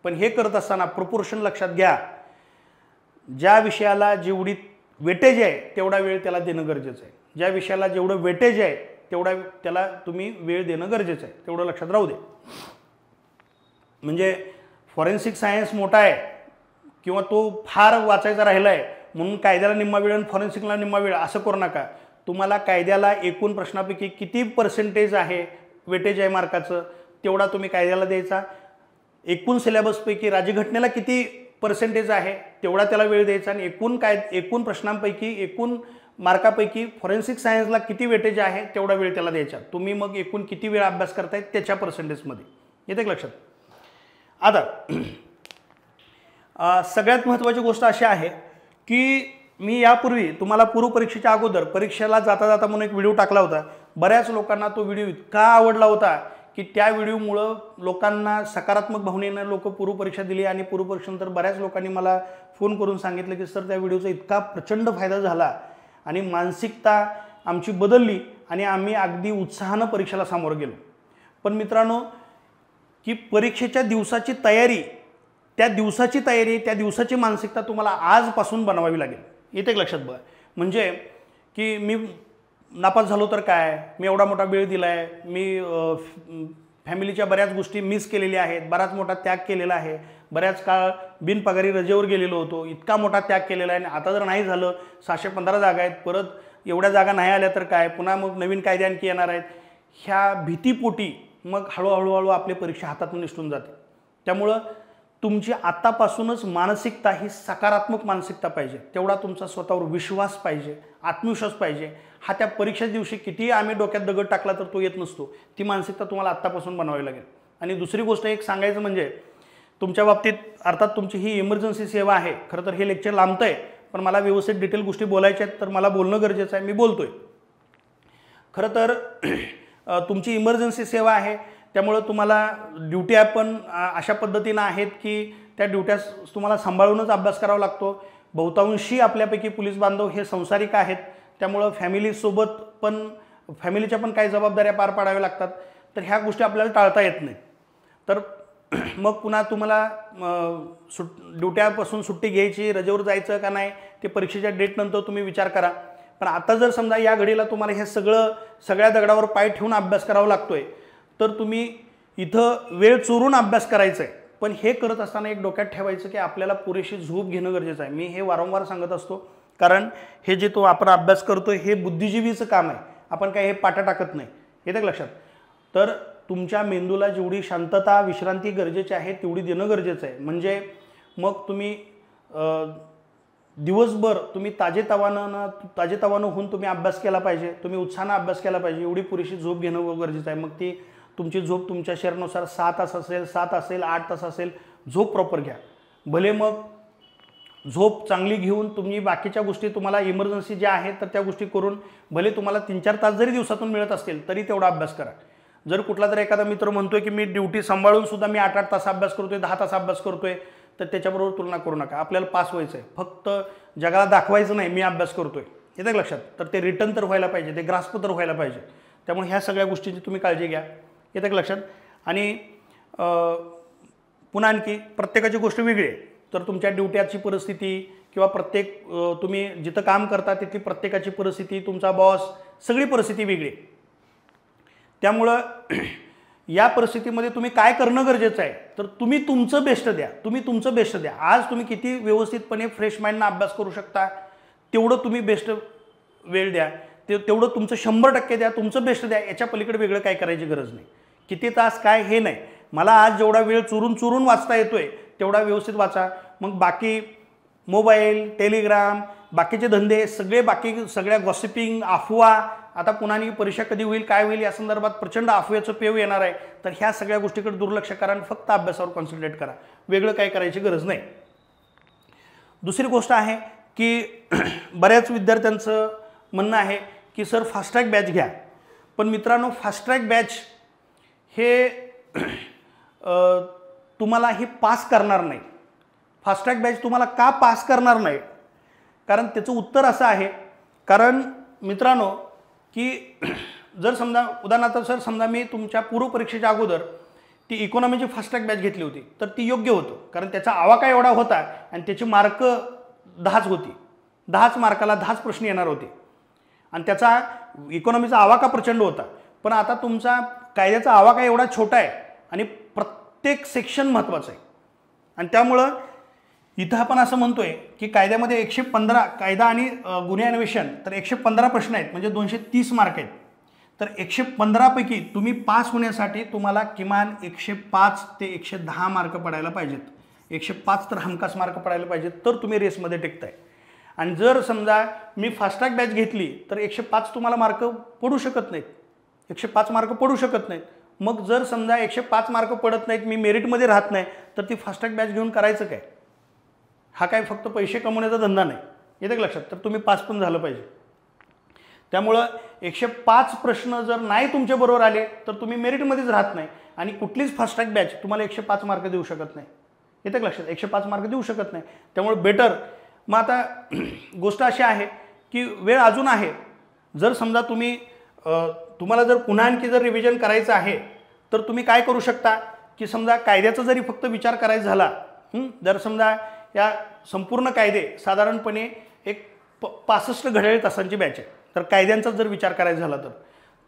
पण हे करत असताना प्रोपोर्शन लक्षात घ्या, ज्या विषयाला जेवढी वेटेज आहे तेवढा वेळ त्याला देणं गरजेचं आहे. ज्या विषयाला जेवढं वेटेज आहे तेवढा त्याला तुम्ही वेळ देणं गरजेचं आहे, तेवढं लक्षात राहू दे. म्हणजे फॉरेन्सिक सायन्स मोठा आहे किंवा तो फार वाचायचा राहिला आहे, म्हणून कायद्याला निम्मा वेळ आणि फॉरेन्सिकला निम्मा वेळ असं करू नका. तुम्हाला कायद्याला एकूण प्रश्नापैकी किती पर्सेंटेज आहे, वेटेज आहे मार्काचं, तेवढा तुम्ही कायद्याला द्यायचा. एकूण सिलेबसपैकी राज्यघटनेला किती पर्सेंटेज आहे तेवढा त्याला वेळ द्यायचा. आणि एकूण प्रश्नांपैकी, एकूण मार्कापैकी फॉरेन्सिक सायन्सला किती वेटेज आहे तेवढा वेळ त्याला द्यायचा. तुम्ही मग एकूण किती वेळ अभ्यास करताय त्याच्या पर्सेंटेजमध्ये. येते लक्षात. आता सगळ्यात महत्त्वाची गोष्ट अशी आहे की मी यापूर्वी तुम्हाला पूर्वपरीक्षेच्या अगोदर परीक्षेला जाता जाता म्हणून एक व्हिडिओ टाकला होता. बऱ्याच लोकांना तो व्हिडिओ इतका आवडला होता की त्या व्हिडिओमुळं लोकांना सकारात्मक भावनेनं लोक पूर्वपरीक्षा दिली. आणि पूर्वपरीक्षेनंतर बऱ्याच लोकांनी मला फोन करून सांगितलं की सर त्या व्हिडिओचा इतका प्रचंड फायदा झाला आणि मानसिकता आमची बदलली आणि आम्ही अगदी उत्साहानं परीक्षेला सामोरं गेलो. पण मित्रांनो, की परीक्षेच्या दिवसाची तयारी, त्या दिवसाची मानसिकता तुम्हाला आजपासून बनवावी लागेल. येते लक्षात बघा. म्हणजे की मी नापास झालो तर काय, मी एवढा मोठा वेळ दिला आहे, मी फॅमिलीच्या बऱ्याच गोष्टी मिस केलेल्या आहेत, बराच मोठा त्याग केलेला आहे, बऱ्याच काळ बिनपगारी रजेवर गेलेलो होतो, इतका मोठा त्याग केलेला आहे आणि आता जर नाही झालं, 615 जागा आहेत, परत एवढ्या जागा नाही आल्या तर काय, पुन्हा मग नवीन कायदे आणखी येणार आहेत, ह्या भीतीपोटी मग हळूहळू आपली परीक्षा हातातून निसटून जाते. त्यामुळं तुमची आतापासूनच मानसिकता ही सकारात्मक मानसिकता पाहिजे. तेवढा तुमचा स्वतःवर विश्वास पाहिजे, आत्मविश्वास पाहिजे. हा त्या परीक्षे दिवशी कितीही आम्ही डोक्यात दगड टाकला तर तो येत नसतो. ती मानसिकता तुम्हाला आत्तापासून बनवावी लागेल. आणि दुसरी गोष्ट एक सांगायचं म्हणजे तुमच्या बाबतीत अर्थात तुमची ही इमर्जन्सी सेवा आहे. खरं तर हे लेक्चर लांबतं आहे, पण मला व्यवस्थित डिटेल गोष्टी बोलायच्या आहेत तर मला बोलणं गरजेचं आहे. मी बोलतोय. खरं तर तुमची इमर्जन्सी सेवा आहे, त्यामुळं तुम्हाला ड्युट्या पण अशा पद्धतीनं आहेत की त्या ड्युट्या तुम्हाला सांभाळूनच अभ्यास करावा लागतो. बहुतांशी आपल्यापैकी पोलीस बांधव हे संसारिक आहेत, त्यामुळं फॅमिलीसोबत पण फॅमिलीच्या पण काही जबाबदाऱ्या पार पाडाव्या लागतात. तर ह्या गोष्टी आपल्याला टाळता येत नाही. तर मग पुन्हा तुम्हाला ड्युट्यापासून सुट्टी घ्यायची, रजेवर जायचं का नाही ते परीक्षेच्या डेटनंतर तुम्ही विचार करा. पण आता जर समजा या घडीला तुम्हाला हे सगळ्या दगडावर पाय ठेवून अभ्यास करावा लागतोय तर तुम्ही इथं वेळ चोरून अभ्यास करायचा आहे. पण हे करत असताना एक डोक्यात ठेवायचं की आपल्याला पुरेशी झोप घेणं गरजेचं आहे. मी हे वारंवार सांगत असतो, कारण हे जे आपण अभ्यास करतोय हे बुद्धिजीवीचं काम आहे. आपण काय हे पाटा टाकत नाही. येतं लक्षात. तर तुमच्या मेंदूला जेवढी शांतता, विश्रांती गरजेची आहे तेवढी देणं गरजेचं आहे. म्हणजे मग तुम्ही दिवसभर तुम्ही ताजेतवानं होऊन तुम्ही अभ्यास केला पाहिजे, तुम्ही उत्साहानं अभ्यास केला पाहिजे. एवढी पुरेशी झोप घेणं गरजेचं आहे. मग ती तुमची झोप तुमच्या शरीरानुसार 6 तास असेल, 7 असेल, 8 तास असेल, झोप प्रॉपर घ्या. भले मग झोप चांगली घेऊन तुम्ही बाकीच्या गोष्टी तुम्हाला इमर्जन्सी ज्या आहेत तर त्या गोष्टी करून भले तुम्हाला 3-4 तास जरी दिवसातून मिळत असतील तरी तेवढा अभ्यास करा. जर कुठला तरी एखादा मित्र म्हणतोय की मी ड्युटी सांभाळून सुद्धा मी 8-8 तास अभ्यास करतोय, 10 तास अभ्यास करतोय, तर त्याच्याबरोबर तुलना करू नका. आपल्याला पास व्हायचं आहे, फक्त जगाला दाखवायचं नाही मी अभ्यास करतोय. येतं लक्षात. तर ते रिटर्न तर व्हायला पाहिजे, ते ग्रास्प तर व्हायला पाहिजे. त्यामुळे ह्या सगळ्या गोष्टींची तुम्ही काळजी घ्या. येतं लक्षात. आणि पुन्हा आणखी प्रत्येकाची गोष्ट वेगळी आहे. तर तुमच्या ड्युट्याची परिस्थिती किंवा प्रत्येक तुम्ही जिथं काम करता तिथली प्रत्येकाची परिस्थिती, तुमचा बॉस, सगळी परिस्थिती वेगळी आहे. त्यामुळं या परिस्थितीमध्ये तुम्ही काय करणं गरजेचं आहे तर तुम्ही तुमचं बेस्ट द्या. आज तुम्ही किती व्यवस्थितपणे फ्रेश माइंडनं अभ्यास करू शकता तेवढं तुम्ही बेस्ट वेळ द्या. तेवढं तुमचं 100% द्या, तुमचं बेस्ट द्या. याच्या पलीकडे वेगळं काय करायची गरज नाही. किती तास काय हे नाही. मला आज जेवढा वेळ चुरून वाचता येतोय तेवढा व्यवस्थित वाचा. मग बाकी मोबाईल, टेलिग्राम, बाकीचे धंदे सगळ्या गॉसिपिंग, अफवा, आता पुन्हा परीक्षा कधी होईल, काय होईल या संदर्भात प्रचंड अफवेचं पेव येणार आहे. तर ह्या सगळ्या गोष्टीकडे दुर्लक्ष करा आणि फक्त अभ्यासावर कॉन्सन्ट्रेट करा. वेगळं काय करायची गरज नाही. दुसरी गोष्ट आहे की बऱ्याच विद्यार्थ्यांचं म्हणणं आहे की सर फास्ट ट्रॅक बॅच घ्या. पण मित्रांनो, फास्ट ट्रॅक बॅच हे तुम्हाला ही पास करणार नाही. फास्ट ट्रॅक बॅच तुम्हाला का पास करणार नाही? कारण त्याचं उत्तर असं आहे, कारण मित्रांनो की जर समजा उदाहरणार्थ सर समजा मी तुमच्या पूर्वपरीक्षेच्या अगोदर ती इकॉनॉमीची फास्ट ट्रॅक बॅच घेतली होती तर ती योग्य होतं, कारण त्याचा आवाका एवढा होता आणि त्याची मार्क 10च होती. 10च मार्काला 10च प्रश्न येणार होते आणि त्याचा इकॉनॉमीचा आवाका प्रचंड होता. पण आता तुमचा कायद्याचा आवाका एवढा छोटा आहे आणि प्रत्येक सेक्शन महत्त्वाचं आहे. आणि त्यामुळं इथं आपण असं म्हणतोय की कायद्यामध्ये 115 कायदा आणि गुन्हे अन्वेषण तर 115 प्रश्न आहेत, म्हणजे 230 मार्क आहेत. तर 115 पैकी तुम्ही पास होण्यासाठी तुम्हाला किमान 105 ते 110 मार्क पडायला पाहिजेत. 105 तर हमखास मार्क पडायला पाहिजेत, तर तुम्ही रेसमध्ये टिकताय. आणि जर समजा मी फास्ट्रॅक बॅच घेतली तर 105 तुम्हाला मार्क पडू शकत नाहीत, 105 मार्क पडू शकत नाहीत. मग जर समजा 105 मार्क पडत नाहीत, मी मेरिटमध्ये राहत नाही, तर ती फास्ट्रॅक बॅच घेऊन करायचं काय? हा काय फक्त पैसे कमवण्याचा धंदा नाही, येतं का लक्षात? तर तुम्ही पास पण झालं पाहिजे. त्यामुळं 105 प्रश्न जर नाही तुमच्याबरोबर आले तर तुम्ही मेरिटमध्येच राहत नाही आणि कुठलीच फास्ट्रॅक बॅच तुम्हाला 105 मार्क देऊ शकत नाही, येतं का लक्षात? 105 मार्क देऊ शकत नाही. त्यामुळे बेटर. मग आता गोष्ट अशी आहे की वेळ अजून आहे. जर समजा तुम्हाला जर पुन्हा आणखी जर रिव्हिजन करायचं आहे तर तुम्ही काय करू शकता की समजा कायद्याचा जरी फक्त विचार करायचा झाला, जर समजा या संपूर्ण कायदे साधारणपणे एक 65 घड्याळी तासांची बॅच आहे, तर कायद्यांचा जर विचार करायचा झाला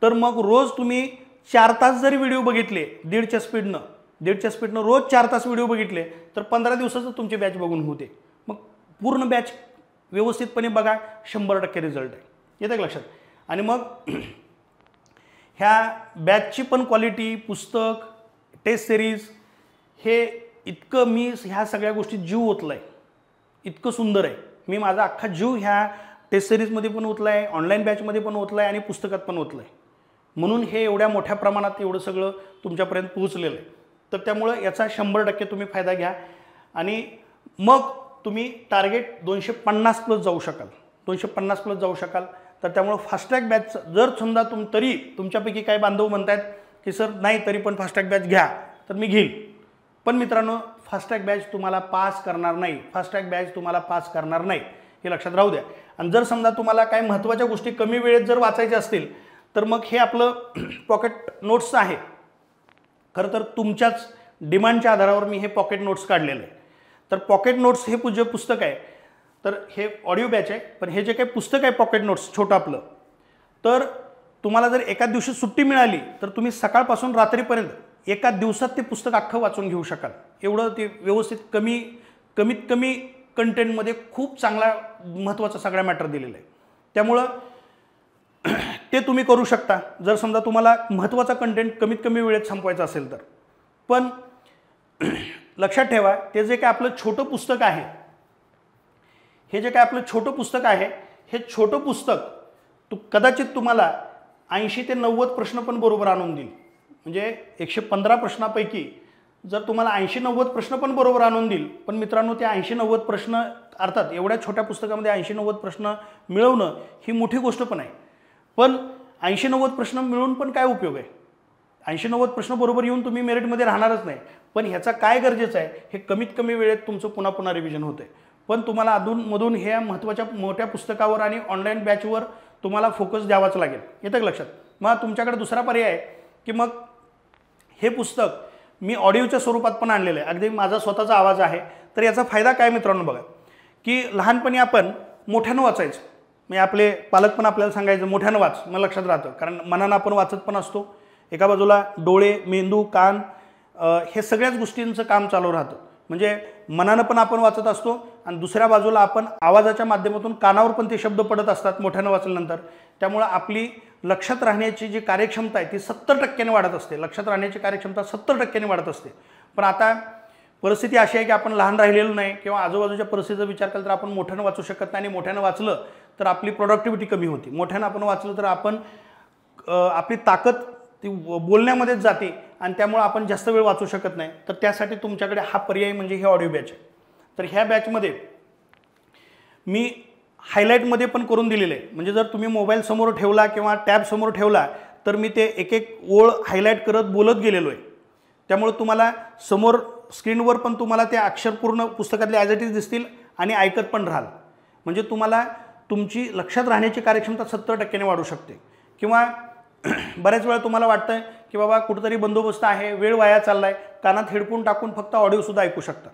तर मग रोज तुम्ही 4 तास जरी व्हिडिओ बघितले 1.5च्या स्पीडनं रोज 4 तास व्हिडिओ बघितले तर 15 दिवसाचं तुमची बॅच बघून होते. मग पूर्ण बॅच व्यवस्थितपणे बघा, 100% रिझल्ट आहे, येतं का लक्षात? आणि मग ह्या बॅचची पण क्वालिटी, पुस्तक, टेस्ट सिरीज हे इतकं मी ह्या सगळ्या गोष्टीत जीव ओतला आहे, इतकं सुंदर आहे. मी माझा अख्खा जीव ह्या टेस्ट सिरीजमध्ये पण ओतला आहे, ऑनलाईन बॅचमध्ये पण ओतला आहे आणि पुस्तकात पण ओतला आहे. म्हणून हे एवढ्या मोठ्या प्रमाणात एवढं सगळं तुमच्यापर्यंत पोहोचलेलं आहे. तर त्यामुळं याचा 100% तुम्ही फायदा घ्या आणि मग तुम्ही टार्गेट 250 प्लस जाऊ शकाल, 250 प्लस जाऊ शकाल. तर त्यामुळं फास्ट्रॅक बॅच जर समजा तरी तुमच्यापैकी काही बांधव म्हणतात की सर नाही तरी पण फास्ट्रॅक बॅच घ्या, तर मी घेईल. पण मित्रांनो, फास्ट्रॅक बॅच तुम्हाला पास करणार नाही, फास्ट्रॅक बॅच तुम्हाला पास करणार नाही, हे लक्षात राहू द्या. आणि जर समजा तुम्हाला काही महत्त्वाच्या गोष्टी कमी वेळेत जर वाचायच्या असतील तर मग हे आपलं पॉकेट नोट्सचं आहे. खरं तर तुमच्याच डिमांडच्या आधारावर मी हे पॉकेट नोट्स काढलेलं आहे. तर पॉकेट नोट्स हे जे पुस्तक आहे, तर हे ऑडिओ बॅच आहे, पण हे जे काही पुस्तक आहे पॉकेट नोट्स छोटं आपलं, तर तुम्हाला जर एका दिवशी सुट्टी मिळाली तर तुम्ही सकाळपासून रात्रीपर्यंत एका दिवसात ते पुस्तक अख्खं वाचून घेऊ शकाल. एवढं ते व्यवस्थित कमीत कमी कंटेंटमध्ये खूप चांगला महत्त्वाचा सगळा मॅटर दिलेला आहे. त्यामुळं ते तुम्ही करू शकता जर समजा तुम्हाला महत्त्वाचा कंटेंट कमीत कमी वेळेत संपवायचा असेल तर. पण लक्षात ठेवा, ते जे काय आपलं छोटं पुस्तक आहे, हे जे काय आपलं छोटं पुस्तक आहे, हे छोटं पुस्तक कदाचित तुम्हाला 80 ते 90 प्रश्न पण बरोबर आणून देईल. म्हणजे 115 प्रश्नापैकी जर तुम्हाला 80-90 प्रश्न पण बरोबर आणून देईल. पण मित्रांनो, ते 80-90 प्रश्न अर्थात एवढ्या छोट्या पुस्तकामध्ये 80-90 प्रश्न मिळवणं ही मोठी गोष्ट पण आहे. पण 80-90 प्रश्न मिळून पण काय उपयोग आहे? 80-90 प्रश्न बरोबर येऊन तुम्ही मेरिटमध्ये राहणारच नाही. पण ह्याचा काय गरजेचं आहे, हे कमीत कमी वेळेत तुमचं पुन्हा रिव्हिजन होतं आहे. पण तुम्हाला अधूनमधून ह्या महत्त्वाच्या मोठ्या पुस्तकावर आणि ऑनलाईन बॅचवर तुम्हाला फोकस द्यावाच लागेल, येतं का लक्षात? मग तुमच्याकडे दुसरा पर्याय आहे की मग हे पुस्तक मी ऑडिओच्या स्वरूपात पण आणलेलं आहे, अगदी माझा स्वतःचा आवाज आहे. तर याचा फायदा काय मित्रांनो बघा, की लहानपणी आपण मोठ्यानं वाचायचं, म्हणजे आपले पालक पण आपल्याला सांगायचं मोठ्यानं वाच, मग लक्षात राहतं. कारण मनानं आपण वाचत पण असतो, एका बाजूला डोळे, मेंदू, कान हे सगळ्याच गोष्टींचं काम चालू राहतं. म्हणजे मनानं पण आपण वाचत असतो आणि दुसऱ्या बाजूला आपण आवाजाच्या माध्यमातून कानावर पण ते शब्द पडत असतात मोठ्यानं वाचल्यानंतर. त्यामुळं आपली लक्षात राहण्याची जी कार्यक्षमता आहे ती 70% वाढत असते, लक्षात राहण्याची कार्यक्षमता 70% वाढत असते. पण आता परिस्थिती अशी आहे की आपण लहान राहिलेलो नाही किंवा आजूबाजूच्या परिस्थितीचा विचार केला तर आपण मोठ्यानं वाचू शकत नाही. आणि मोठ्यानं वाचलं तर आपली प्रोडक्टिव्हिटी कमी होती. मोठ्यानं आपण वाचलं तर आपण आपली ताकद ती बोलण्यामध्येच जाते आणि त्यामुळे आपण जास्त वेळ वाचू शकत नाही. तर त्यासाठी तुमच्याकडे हा पर्याय म्हणजे हे ऑडिओ बॅच आहे. तर ह्या बॅचमध्ये मी हायलाईटमध्ये पण करून दिलेलं आहे. म्हणजे जर तुम्ही मोबाईल समोर ठेवला किंवा टॅब समोर ठेवला तर मी ते एक एक ओळ हायलाईट करत बोलत गेलेलो आहे. त्यामुळे तुम्हाला समोर स्क्रीनवर पण तुम्हाला ते अक्षर पूर्ण पुस्तकातले ॲज इट इज दिसतील आणि ऐकत पण राहाल. म्हणजे तुम्हाला तुमची लक्षात राहण्याची कार्यक्षमता 70% वाढू शकते. किंवा बऱ्याच वेळा तुम्हाला वाटतं की बाबा कुठंतरी बंदोबस्त आहे, वेळ वाया चालला आहे, कानात हेडफोन टाकून फक्त ऑडिओसुद्धा ऐकू शकता.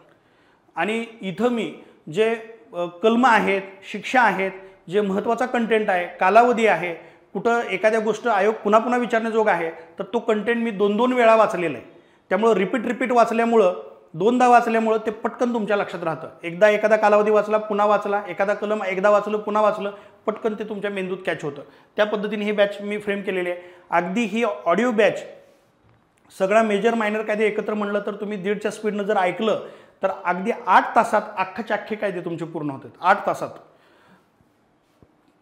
आणि इथं मी जे कलमं आहेत, शिक्षा आहेत, जे महत्त्वाचा कंटेंट आहे, कालावधी आहे, कुठं एखाद्या गोष्ट आयोग पुन्हा विचारण्याजोग आहे, तर तो कंटेंट मी 2-2 वेळा वाचलेला आहे. त्यामुळं रिपीट वाचल्यामुळं दोनदा वाचल्यामुळं ते पटकन तुमच्या लक्षात राहतं. एकदा एखादा कालावधी वाचला पुन्हा वाचला, एखादा कलम एकदा वाचलं पुन्हा वाचलं, पटकन ते तुमच्या मेंदूत कॅच होतं. त्या पद्धतीने ही बॅच मी फ्रेम केलेली आहे. अगदी ही ऑडिओ बॅच सगळा मेजर मायनर कायदे एकत्र म्हणलं तर तुम्ही 1.5च्या स्पीडनं जर ऐकलं तर अगदी 8 तासात अख्खाचे अख्खे कायदे तुमचे पूर्ण होतात, 8 तासात.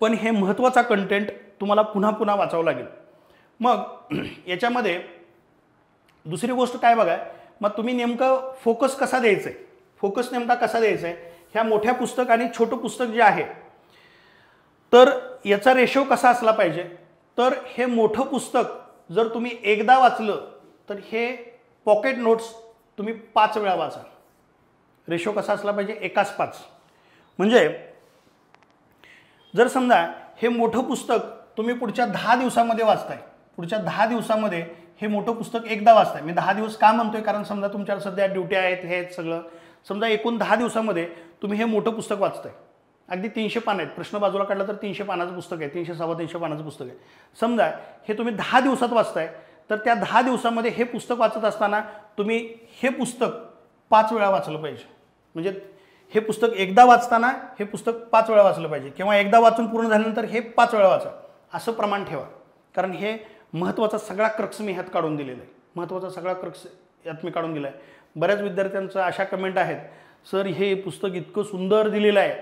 पण हे महत्त्वाचा कंटेंट तुम्हाला पुन्हा पुन्हा वाचावं लागेल. मग याच्यामध्ये दुसरी गोष्ट काय बघा, मग तुम्ही नेमकं फोकस कसा द्यायचा आहे, फोकस नेमका कसा द्यायचा आहे, ह्या मोठ्या पुस्तक आणि छोटं पुस्तक जे आहे तर याचा रेशो कसा असला पाहिजे. तर हे मोठं पुस्तक जर तुम्ही एकदा वाचलं तर हे पॉकेट नोट्स तुम्ही 5 वेळा वाचा. रेशो कसा असला पाहिजे, 1:5. म्हणजे जर समजा हे मोठं पुस्तक तुम्ही पुढच्या 10 दिवसामध्ये वाचताय, पुढच्या 10 दिवसामध्ये हे मोठं पुस्तक एकदा वाचताय. मी 10 दिवस का म्हणतोय, कारण समजा तुमच्या सध्या ड्युटी आहेत, हे सगळं समजा एकूण 10 दिवसामध्ये तुम्ही हे मोठं पुस्तक वाचताय. अगदी 300 पानं आहेत, प्रश्न बाजूला काढला तर 300 पानाचं पुस्तक आहे, 300-325 पानाचं पुस्तक आहे. समजा हे तुम्ही 10 दिवसात वाचताय, तर त्या 10 दिवसामध्ये हे पुस्तक वाचत असताना तुम्ही हे पुस्तक 5 वेळा वाचलं पाहिजे. म्हणजे हे पुस्तक एकदा वाचताना हे पुस्तक 5 वेळा वाचलं पाहिजे, किंवा एकदा वाचून पूर्ण झाल्यानंतर हे 5 वेळा वाचा, असं प्रमाण ठेवा. कारण हे महत्त्वाचा सगळा क्रक्स मी ह्यात काढून दिलेला आहे, महत्त्वाचा सगळा क्रक्स यात मी काढून दिला आहे. बऱ्याच विद्यार्थ्यांचं अशा कमेंट आहेत, सर हे पुस्तक इतकं सुंदर दिलेलं आहे,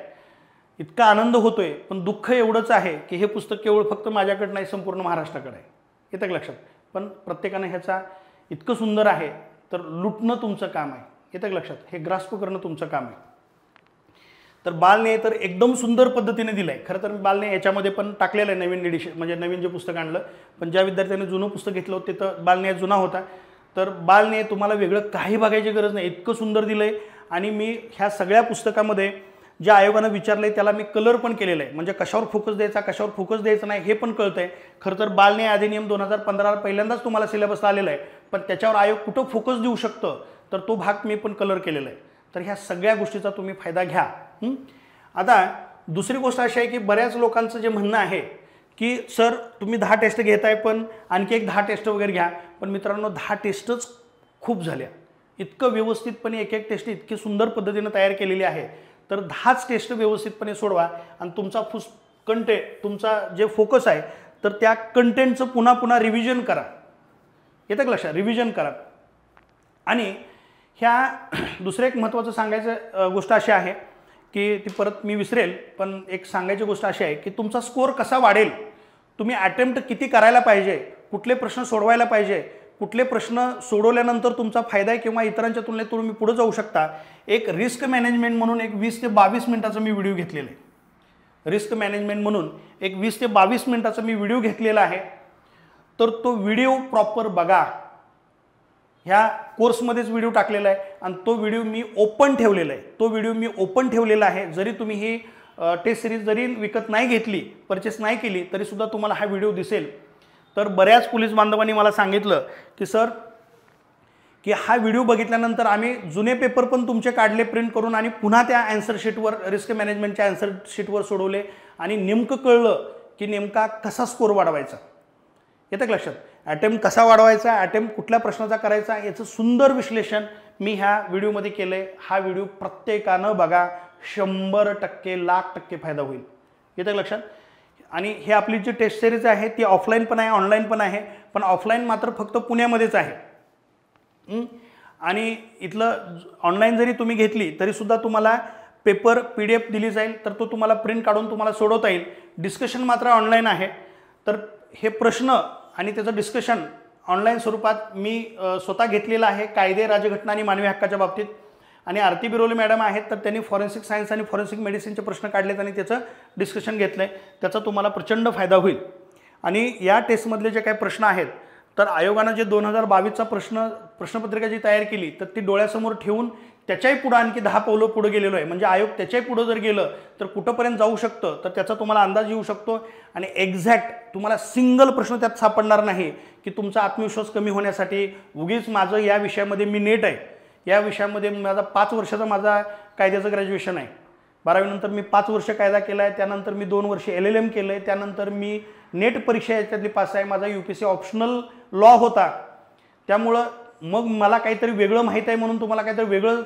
इतका आनंद होतोय, पण दुःख एवढंच आहे की हे पुस्तक केवळ फक्त माझ्याकडे नाही, संपूर्ण महाराष्ट्राकडे आहे. येतं लक्षात. पण प्रत्येकानं ह्याचा इतकं सुंदर आहे तर लुटणं तुमचं काम आहे. येतं लक्षात. हे ग्रास्प करणं तुमचं काम आहे. तर बालने तर एकदम सुंदर पद्धतीने दिलं आहे. खरं तर बालने याच्यामध्ये पण टाकलेलं आहे नवीन एडिशन, म्हणजे नवीन जे पुस्तक आणलं. पण ज्या विद्यार्थ्यांनी जुनं पुस्तक घेतलं होतं तिथं बालने जुना होता, तर बालने तुम्हाला वेगळं काही बघायची गरज नाही, इतकं सुंदर दिलं आहे. आणि मी ह्या सगळ्या पुस्तकामध्ये ज्या आयोगानं विचारलं आहे त्याला मी कलर पण केलेलं आहे, म्हणजे कशावर फोकस द्यायचा कशावर फोकस द्यायचा नाही हे पण कळतं आहे. खरं तर बालने अधिनियम 2015 पहिल्यांदाच तुम्हाला सिलेबसला आलेला आहे, पण त्याच्यावर आयोग कुठं फोकस देऊ शकतं तर तो भाग मी पण कलर केलेला आहे. तर ह्या सगळ्या गोष्टीचा तुम्ही फायदा घ्या. आता दुसरी गोष्ट अशी आहे की बऱ्याच लोकांचं जे म्हणणं आहे की सर तुम्ही 10 टेस्ट घेताय पण आणखी एक 10 टेस्ट वगैरे घ्या. पण मित्रांनो 10 टेस्टच खूप झाल्या. इतकं व्यवस्थितपणे एक एक टेस्ट इतकी सुंदर पद्धतीने तयार केलेली आहे, तर 10च टेस्ट व्यवस्थितपणे सोडवा आणि तुमचा कंटेंट, तुमचा जे फोकस आहे तर त्या कंटेंटचं पुन्हा पुन्हा रिव्हिजन करा. येतं का लक्षात, रिव्हिजन करा. आणि ह्या दुसरं एक महत्त्वाचं सांगायचं गोष्ट अशी आहे की ती परत मी विसरेल, पण एक सांगायची गोष्ट अशी आहे की तुमचा स्कोअर कसा वाढेल, तुम्ही अटेम्प्ट किती करायला पाहिजे, कुठले प्रश्न सोडवायला पाहिजे, कुठले प्रश्न सोडवल्यानंतर तुमचा फायदा आहे किंवा इतरांच्या तुलनेत तुम्ही पुढे जाऊ शकता. एक रिस्क मॅनेजमेंट म्हणून एक 20 ते 22 मिनिटाचा मी व्हिडिओ घेतलेला आहे. रिस्क मॅनेजमेंट म्हणून एक 20 ते 22 मिनिटाचा मी व्हिडिओ घेतलेला आहे. तर तो व्हिडिओ प्रॉपर बघा. ह्या कोर्समध्येच व्हिडिओ टाकलेला आहे आणि तो व्हिडिओ मी ओपन ठेवलेला आहे. जरी तुम्ही ही टेस्ट सिरीज जरी विकत नाही घेतली, परचेस नाही केली, तरीसुद्धा तुम्हाला हा व्हिडिओ दिसेल. तर बऱ्याच पोलीस बांधवांनी मला सांगितलं की सर की हा व्हिडिओ बघितल्यानंतर आम्ही जुने पेपर पण तुमचे काढले प्रिंट करून आणि पुन्हा त्या आन्सर शीटवर, रिस्क मॅनेजमेंटच्या आन्सर शीटवर सोडवले आणि नेमकं कळलं की नेमका कसा स्कोर वाढवायचा. येतं लक्षात. अटेम्प्ट कसा वाढवायचा, अटेम्प्ट कुठल्या प्रश्नाचा करायचा, याचं सुंदर विश्लेषण मी ह्या व्हिडिओमध्ये केलं आहे. हा व्हिडिओ प्रत्येकानं बघा, 100% 1,00,000% फायदा होईल. येतं लक्षात. आणि हे आपली जी टेस्ट सिरीज आहे ती ऑफलाईन पण आहे, ऑनलाईन पण आहे. पण ऑफलाईन मात्र फक्त पुण्यामध्येच आहे. आणि इथलं ऑनलाईन जरी तुम्ही घेतली तरीसुद्धा तुम्हाला पेपर PDF दिली जाईल, तर तो तुम्हाला प्रिंट काढून तुम्हाला सोडवता येईल. डिस्कशन मात्र ऑनलाईन आहे. तर हे प्रश्न आणि त्याचं डिस्कशन ऑनलाईन स्वरूपात मी स्वतः घेतलेलं आहे, कायदे, राज्यघटना आणि मानवी हक्काच्या बाबतीत. आणि आरती बिरोले मॅडम आहेत, तर त्यांनी फॉरेन्सिक सायन्स आणि फॉरेन्सिक मेडिसिनचे प्रश्न काढलेत आणि त्याचं डिस्कशन घेतलं आहे. त्याचा तुम्हाला प्रचंड फायदा होईल. आणि या टेस्टमधले जे काही प्रश्न आहेत, तर आयोगानं जे 2022चा प्रश्नपत्रिका जी तयार केली तर ती डोळ्यासमोर ठेवून त्याच्याही पुढं आणखी 10 पावलं पुढे गेलेलो आहे. म्हणजे आयोग त्याच्याही पुढं जर गेलं तर कुठंपर्यंत जाऊ शकतं, तर त्याचा तुम्हाला अंदाज येऊ शकतो. आणि एक्झॅक्ट तुम्हाला सिंगल प्रश्न त्यात सापडणार नाही की तुमचा आत्मविश्वास कमी होण्यासाठी उगीच माझं या विषयामध्ये मी नेट आहे, या विषयामध्ये माझा 5 वर्षाचा माझा कायद्याचं ग्रॅज्युएशन आहे, 12वी नंतर मी 5 वर्ष कायदा केला आहे, त्यानंतर मी 2 वर्ष LLM केलं आहे, त्यानंतर मी नेट परीक्षा याच्यातली पास आहे, माझा UPSC ऑप्शनल लॉ होता. त्यामुळं मग मला काहीतरी वेगळं माहीत आहे म्हणून तुम्हाला काहीतरी वेगळं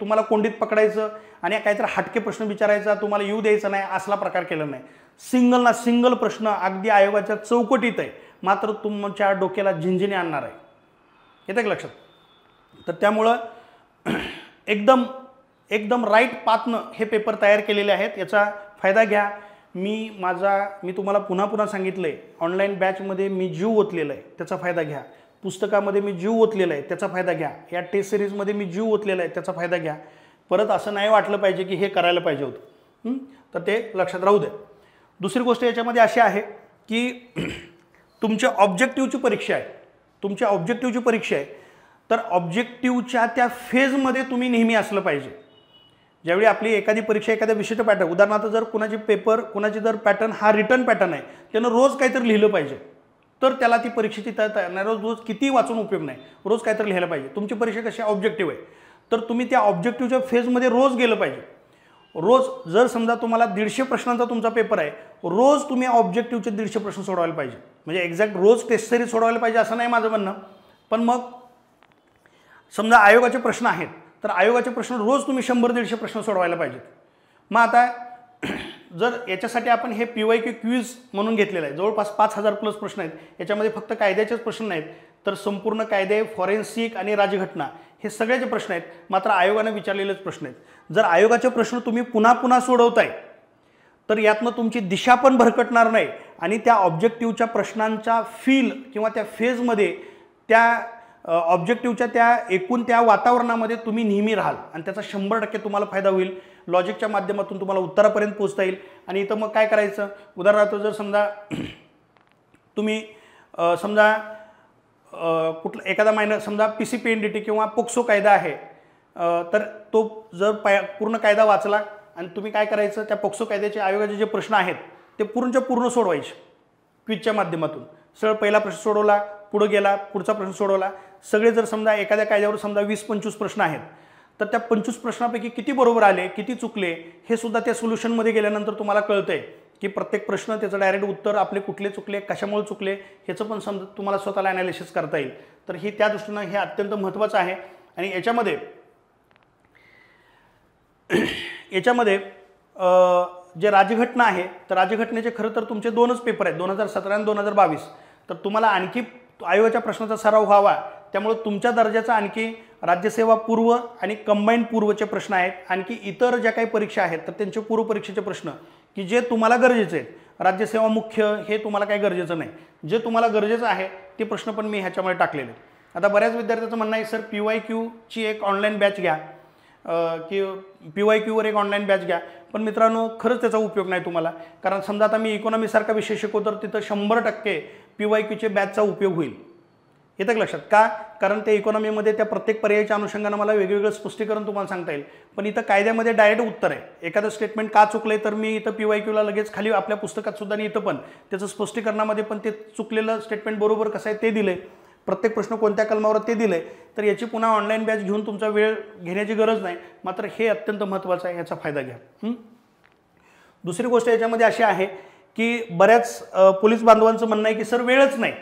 तुम्हाला कोंडीत पकडायचं आणि काहीतरी हटके प्रश्न विचारायचा, तुम्हाला येऊ द्यायचं नाही, असला प्रकार केला नाही. सिंगल ना सिंगल प्रश्न अगदी आयोगाच्या चौकटीत आहे, मात्र तुमच्या डोक्याला झिंझिने आणणार आहे. येतं का लक्षात? तर त्यामुळं एकदम राईट पाथनं हे पेपर तयार केलेले आहेत, याचा फायदा घ्या. मी तुम्हाला पुन्हा सांगितलं आहे, ऑनलाईन बॅचमध्ये मी जीव ओतलेला आहे, त्याचा फायदा घ्या. पुस्तकामध्ये मी जीव ओतलेला आहे, त्याचा फायदा घ्या. या टेस्ट सिरीजमध्ये मी जीव ओतलेला आहे, त्याचा फायदा घ्या. परत असं नाही वाटलं पाहिजे की हे करायला पाहिजे होतं, तर ते लक्षात राहू द्या. दुसरी गोष्ट याच्यामध्ये अशी आहे की तुमच्या ऑब्जेक्टिव्हची परीक्षा आहे, तर ऑब्जेक्टिव्हच्या त्या फेजमध्ये तुम्ही नेहमी असलं पाहिजे. ज्यावेळी आपली एखादी परीक्षा एखाद्या विशिष्ट पॅटर्न, उदाहरणार्थ जर कुणाची जर पॅटर्न हा रिटर्न पॅटर्न आहे, त्यानं रोज काहीतरी लिहिलं पाहिजे, तर त्याला ती परीक्षेची तयार नाही. रोज किती वाचून उपयोग नाही, रोज काहीतरी लिहायला पाहिजे. तुमची परीक्षा कशी ऑब्जेक्टिव्ह आहे, तर तुम्ही त्या ऑब्जेक्टिव्हच्या फेजमध्ये रोज गेलं पाहिजे. रोज जर समजा तुम्हाला 150 प्रश्नांचा तुमचा पेपर आहे, रोज तुम्ही ऑब्जेक्टिव्हचे 150 प्रश्न सोडवायला पाहिजे. म्हणजे एक्झॅक्ट रोज टेस्ट सिरीज सोडवायला पाहिजे असं नाही माझं म्हणणं, पण मग समजा आयोगाचे प्रश्न आहेत, तर आयोगाचे प्रश्न रोज तुम्ही 100-150 प्रश्न सोडवायला पाहिजेत. मग आता जर याच्यासाठी आपण हे PYQ क्विज म्हणून घेतलेलं आहे, जवळपास 5000+ प्रश्न आहेत. याच्यामध्ये फक्त कायद्याचेच प्रश्न नाहीत, तर संपूर्ण कायदे, फॉरेन्सिक आणि राजघटना हे सगळ्याचे प्रश्न आहेत, मात्र आयोगाने विचारलेलेच प्रश्न आहेत. जर आयोगाचे प्रश्न तुम्ही पुन्हा सोडवताय, तर यातनं तुमची दिशा पण भरकटणार नाही आणि त्या ऑब्जेक्टिव्हच्या प्रश्नांच्या फील किंवा त्या फेजमध्ये, त्या ऑब्जेक्टिव्हच्या त्या वातावरणामध्ये तुम्ही नेहमी राहाल आणि त्याचा 100% तुम्हाला फायदा होईल. लॉजिकच्या माध्यमातून तुम्हाला उत्तरापर्यंत पोहोचता येईल. आणि इथं मग काय करायचं, उदाहरणार्थ जर समजा तुम्ही कुठला एखादा मायनर समजा PCPNDT किंवा पोक्सो कायदा आहे, तर तो जर पूर्ण कायदा वाचला आणि तुम्ही काय करायचं, त्या पोक्सो कायद्याचे आयोगाचे जे प्रश्न आहेत ते पूर्ण सोडवायचे क्विजच्या माध्यमातून. सरळ पहिला प्रश्न सोडवला, पुढे गेला, पुढचा प्रश्न सोडवला. सगळे जर समजा एखाद्या कायद्यावर समजा 20-25 प्रश्न आहेत, तर त्या 25 प्रश्नापैकी किती बरोबर आले, किती चुकले, हे सुद्धा त्या सोल्युशनमध्ये गेल्यानंतर तुम्हाला कळतंय की प्रत्येक प्रश्न त्याचं डायरेक्ट उत्तर, आपले कुठले चुकले, कशामुळे चुकले, ह्याचं पण तुम्हाला स्वतःला ॲनालिसिस करता येईल. तर हे त्या दृष्टीनं हे अत्यंत महत्त्वाचं आहे. आणि याच्यामध्ये जे राज्यघटना आहे, तर राज्यघटनेचे खरं तर तुमचे 2च पेपर आहेत, 2017 आणि 2022. तर तुम्हाला आणखी आयोगाच्या प्रश्नाचा सराव व्हावा, त्यामुळे तुमच्या दर्जाचा आणखी राज्यसेवा पूर्व आणि कंबाईंड पूर्वचे प्रश्न आहेत. आणखी इतर ज्या काही परीक्षा आहेत, तर त्यांचे पूर्व परीक्षेचे प्रश्न की जे तुम्हाला गरजेचे आहेत. राज्यसेवा मुख्य हे तुम्हाला काही गरजेचं नाही, जे तुम्हाला गरजेचं आहे ते प्रश्न पण मी ह्याच्यामध्ये टाकलेले. आता बऱ्याच विद्यार्थ्यांचं म्हणणं आहे, सर PYQची एक ऑनलाईन बॅच घ्या, की PYQवर एक ऑनलाईन बॅच घ्या. पण मित्रांनो, खरंच त्याचा उपयोग नाही तुम्हाला. कारण समजा आता मी इकॉनॉमीसारखा विषय शिकवतो, तर तिथं 100% PYQचे बॅचचा उपयोग होईल. येतं का लक्षात? का? कारण त्या इकॉनॉमीमध्ये त्या प्रत्येक पर्यायाच्या अनुषंगानं मला वेगवेगळं स्पष्टीकरण तुम्हाला सांगता येईल. पण इथं कायद्यामध्ये डायरेक्ट उत्तर आहे. एखादं स्टेटमेंट का चुकलंय, तर मी इथं PYQला लगेच खाली आपल्या पुस्तकात सुद्धा आणि इथं पण त्याचं स्पष्टीकरणामध्ये पण ते चुकलेलं स्टेटमेंट बरोबर कसं आहे ते दिलंय. प्रत्येक प्रश्न कोणत्या कलमावर ते दिलंय. तर याची पुन्हा ऑनलाईन बॅच घेऊन तुमचा वेळ घेण्याची गरज नाही, मात्र हे अत्यंत महत्त्वाचं आहे, याचा फायदा घ्या. दुसरी गोष्ट याच्यामध्ये अशी आहे की बऱ्याच पोलीस बांधवांचं म्हणणं आहे की सर वेळच नाही,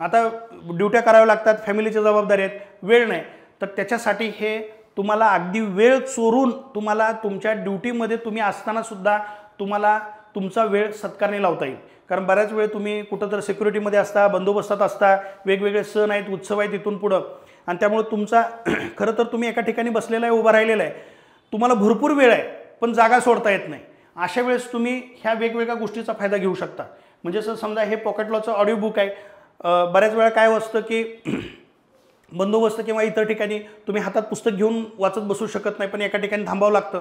आता ड्युट्या कराव्या लागतात, फॅमिलीच्या जबाबदारी आहेत, वेळ नाही. तर त्याच्यासाठी हे तुम्हाला अगदी वेळ चोरून तुम्हाला तुमच्या ड्युटीमध्ये तुम्ही असताना सुद्धा तुम्हाला तुमचा वेळ सत्कारणी लावता येईल. कारण बऱ्याच वेळ तुम्ही कुठं तर सिक्युरिटीमध्ये असता, बंदोबस्तात असता, वेगवेगळे सण आहेत, उत्सव आहेत इथून पुढं, आणि त्यामुळे तुमचा खरं तर तुम्ही एका ठिकाणी बसलेला आहे, उभा राहिलेला आहे, तुम्हाला भरपूर वेळ आहे पण जागा सोडता येत नाही. अशा वेळेस तुम्ही ह्या वेगवेगळ्या गोष्टीचा फायदा घेऊ शकता. म्हणजे सर समजा हे पॉकेट लॉचं ऑडिओ बुक आहे, बऱ्याच वेळा काय असतं की बंदोबस्त किंवा इतर ठिकाणी तुम्ही हातात पुस्तक घेऊन वाचत बसू शकत नाही, पण एका ठिकाणी थांबावं लागतं,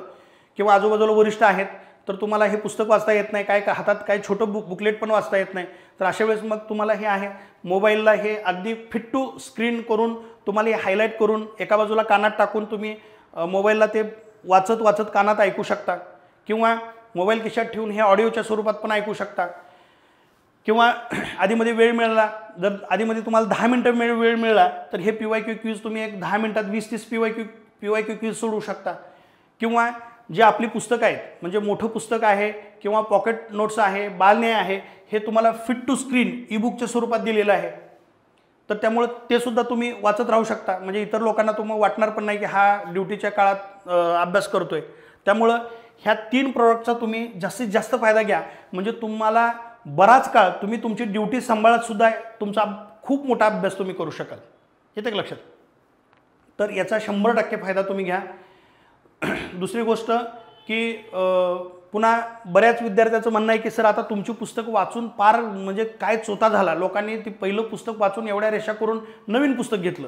किंवा आजूबाजूला वरिष्ठ आहेत तर तुम्हाला हे पुस्तक वाचता येत नाही, काय हातात काय छोटं बुकलेट पण वाचता येत नाही. तर अशा वेळेस मग तुम्हाला हे आहे मोबाईलला हे अगदी फिट टू स्क्रीन करून तुम्हाला हे हायलाईट करून एका बाजूला कानात टाकून तुम्ही मोबाईलला ते वाचत कानात ऐकू शकता, किंवा मोबाईल खिशात ठेवून हे ऑडिओच्या स्वरूपात पण ऐकू शकता. किंवा आधीमध्ये वेळ मिळाला, जर आधीमध्ये तुम्हाला 10 मिनटं वेळ मिळाला तर हे PYQ क्विज तुम्ही एक 10 मिनटात 20-30 PYQ क्विज सोडवू शकता. किंवा जे आपली पुस्तकं आहेत, म्हणजे मोठं पुस्तक आहे किंवा पॉकेट नोट्स आहे, बालन्याय आहे, हे तुम्हाला फिट टू स्क्रीन ई बुकच्या स्वरूपात दिलेलं आहे. तर त्यामुळे ते सुद्धा तुम्ही वाचत राहू शकता, म्हणजे इतर लोकांना तुम्हाला वाटणार पण नाही की हा ड्युटीच्या काळात अभ्यास करतोय. त्यामुळं ह्या 3 प्रोडक्टचा तुम्ही जास्तीत जास्त फायदा घ्या, म्हणजे तुम्हाला बराच काळ तुम्ही तुमची ड्युटी सांभाळत सुद्धा तुमचा खूप मोठा अभ्यास तुम्ही करू शकाल. येते का लक्षात? तर याचा 100% फायदा तुम्ही घ्या. दुसरी गोष्ट की पुन्हा बऱ्याच विद्यार्थ्यांचं म्हणणं आहे की सर आता तुमची पुस्तकं वाचून पार म्हणजे काय चोथा झाला, लोकांनी ती पहिलं पुस्तक वाचून एवढ्या रेषा करून नवीन पुस्तक घेतलं,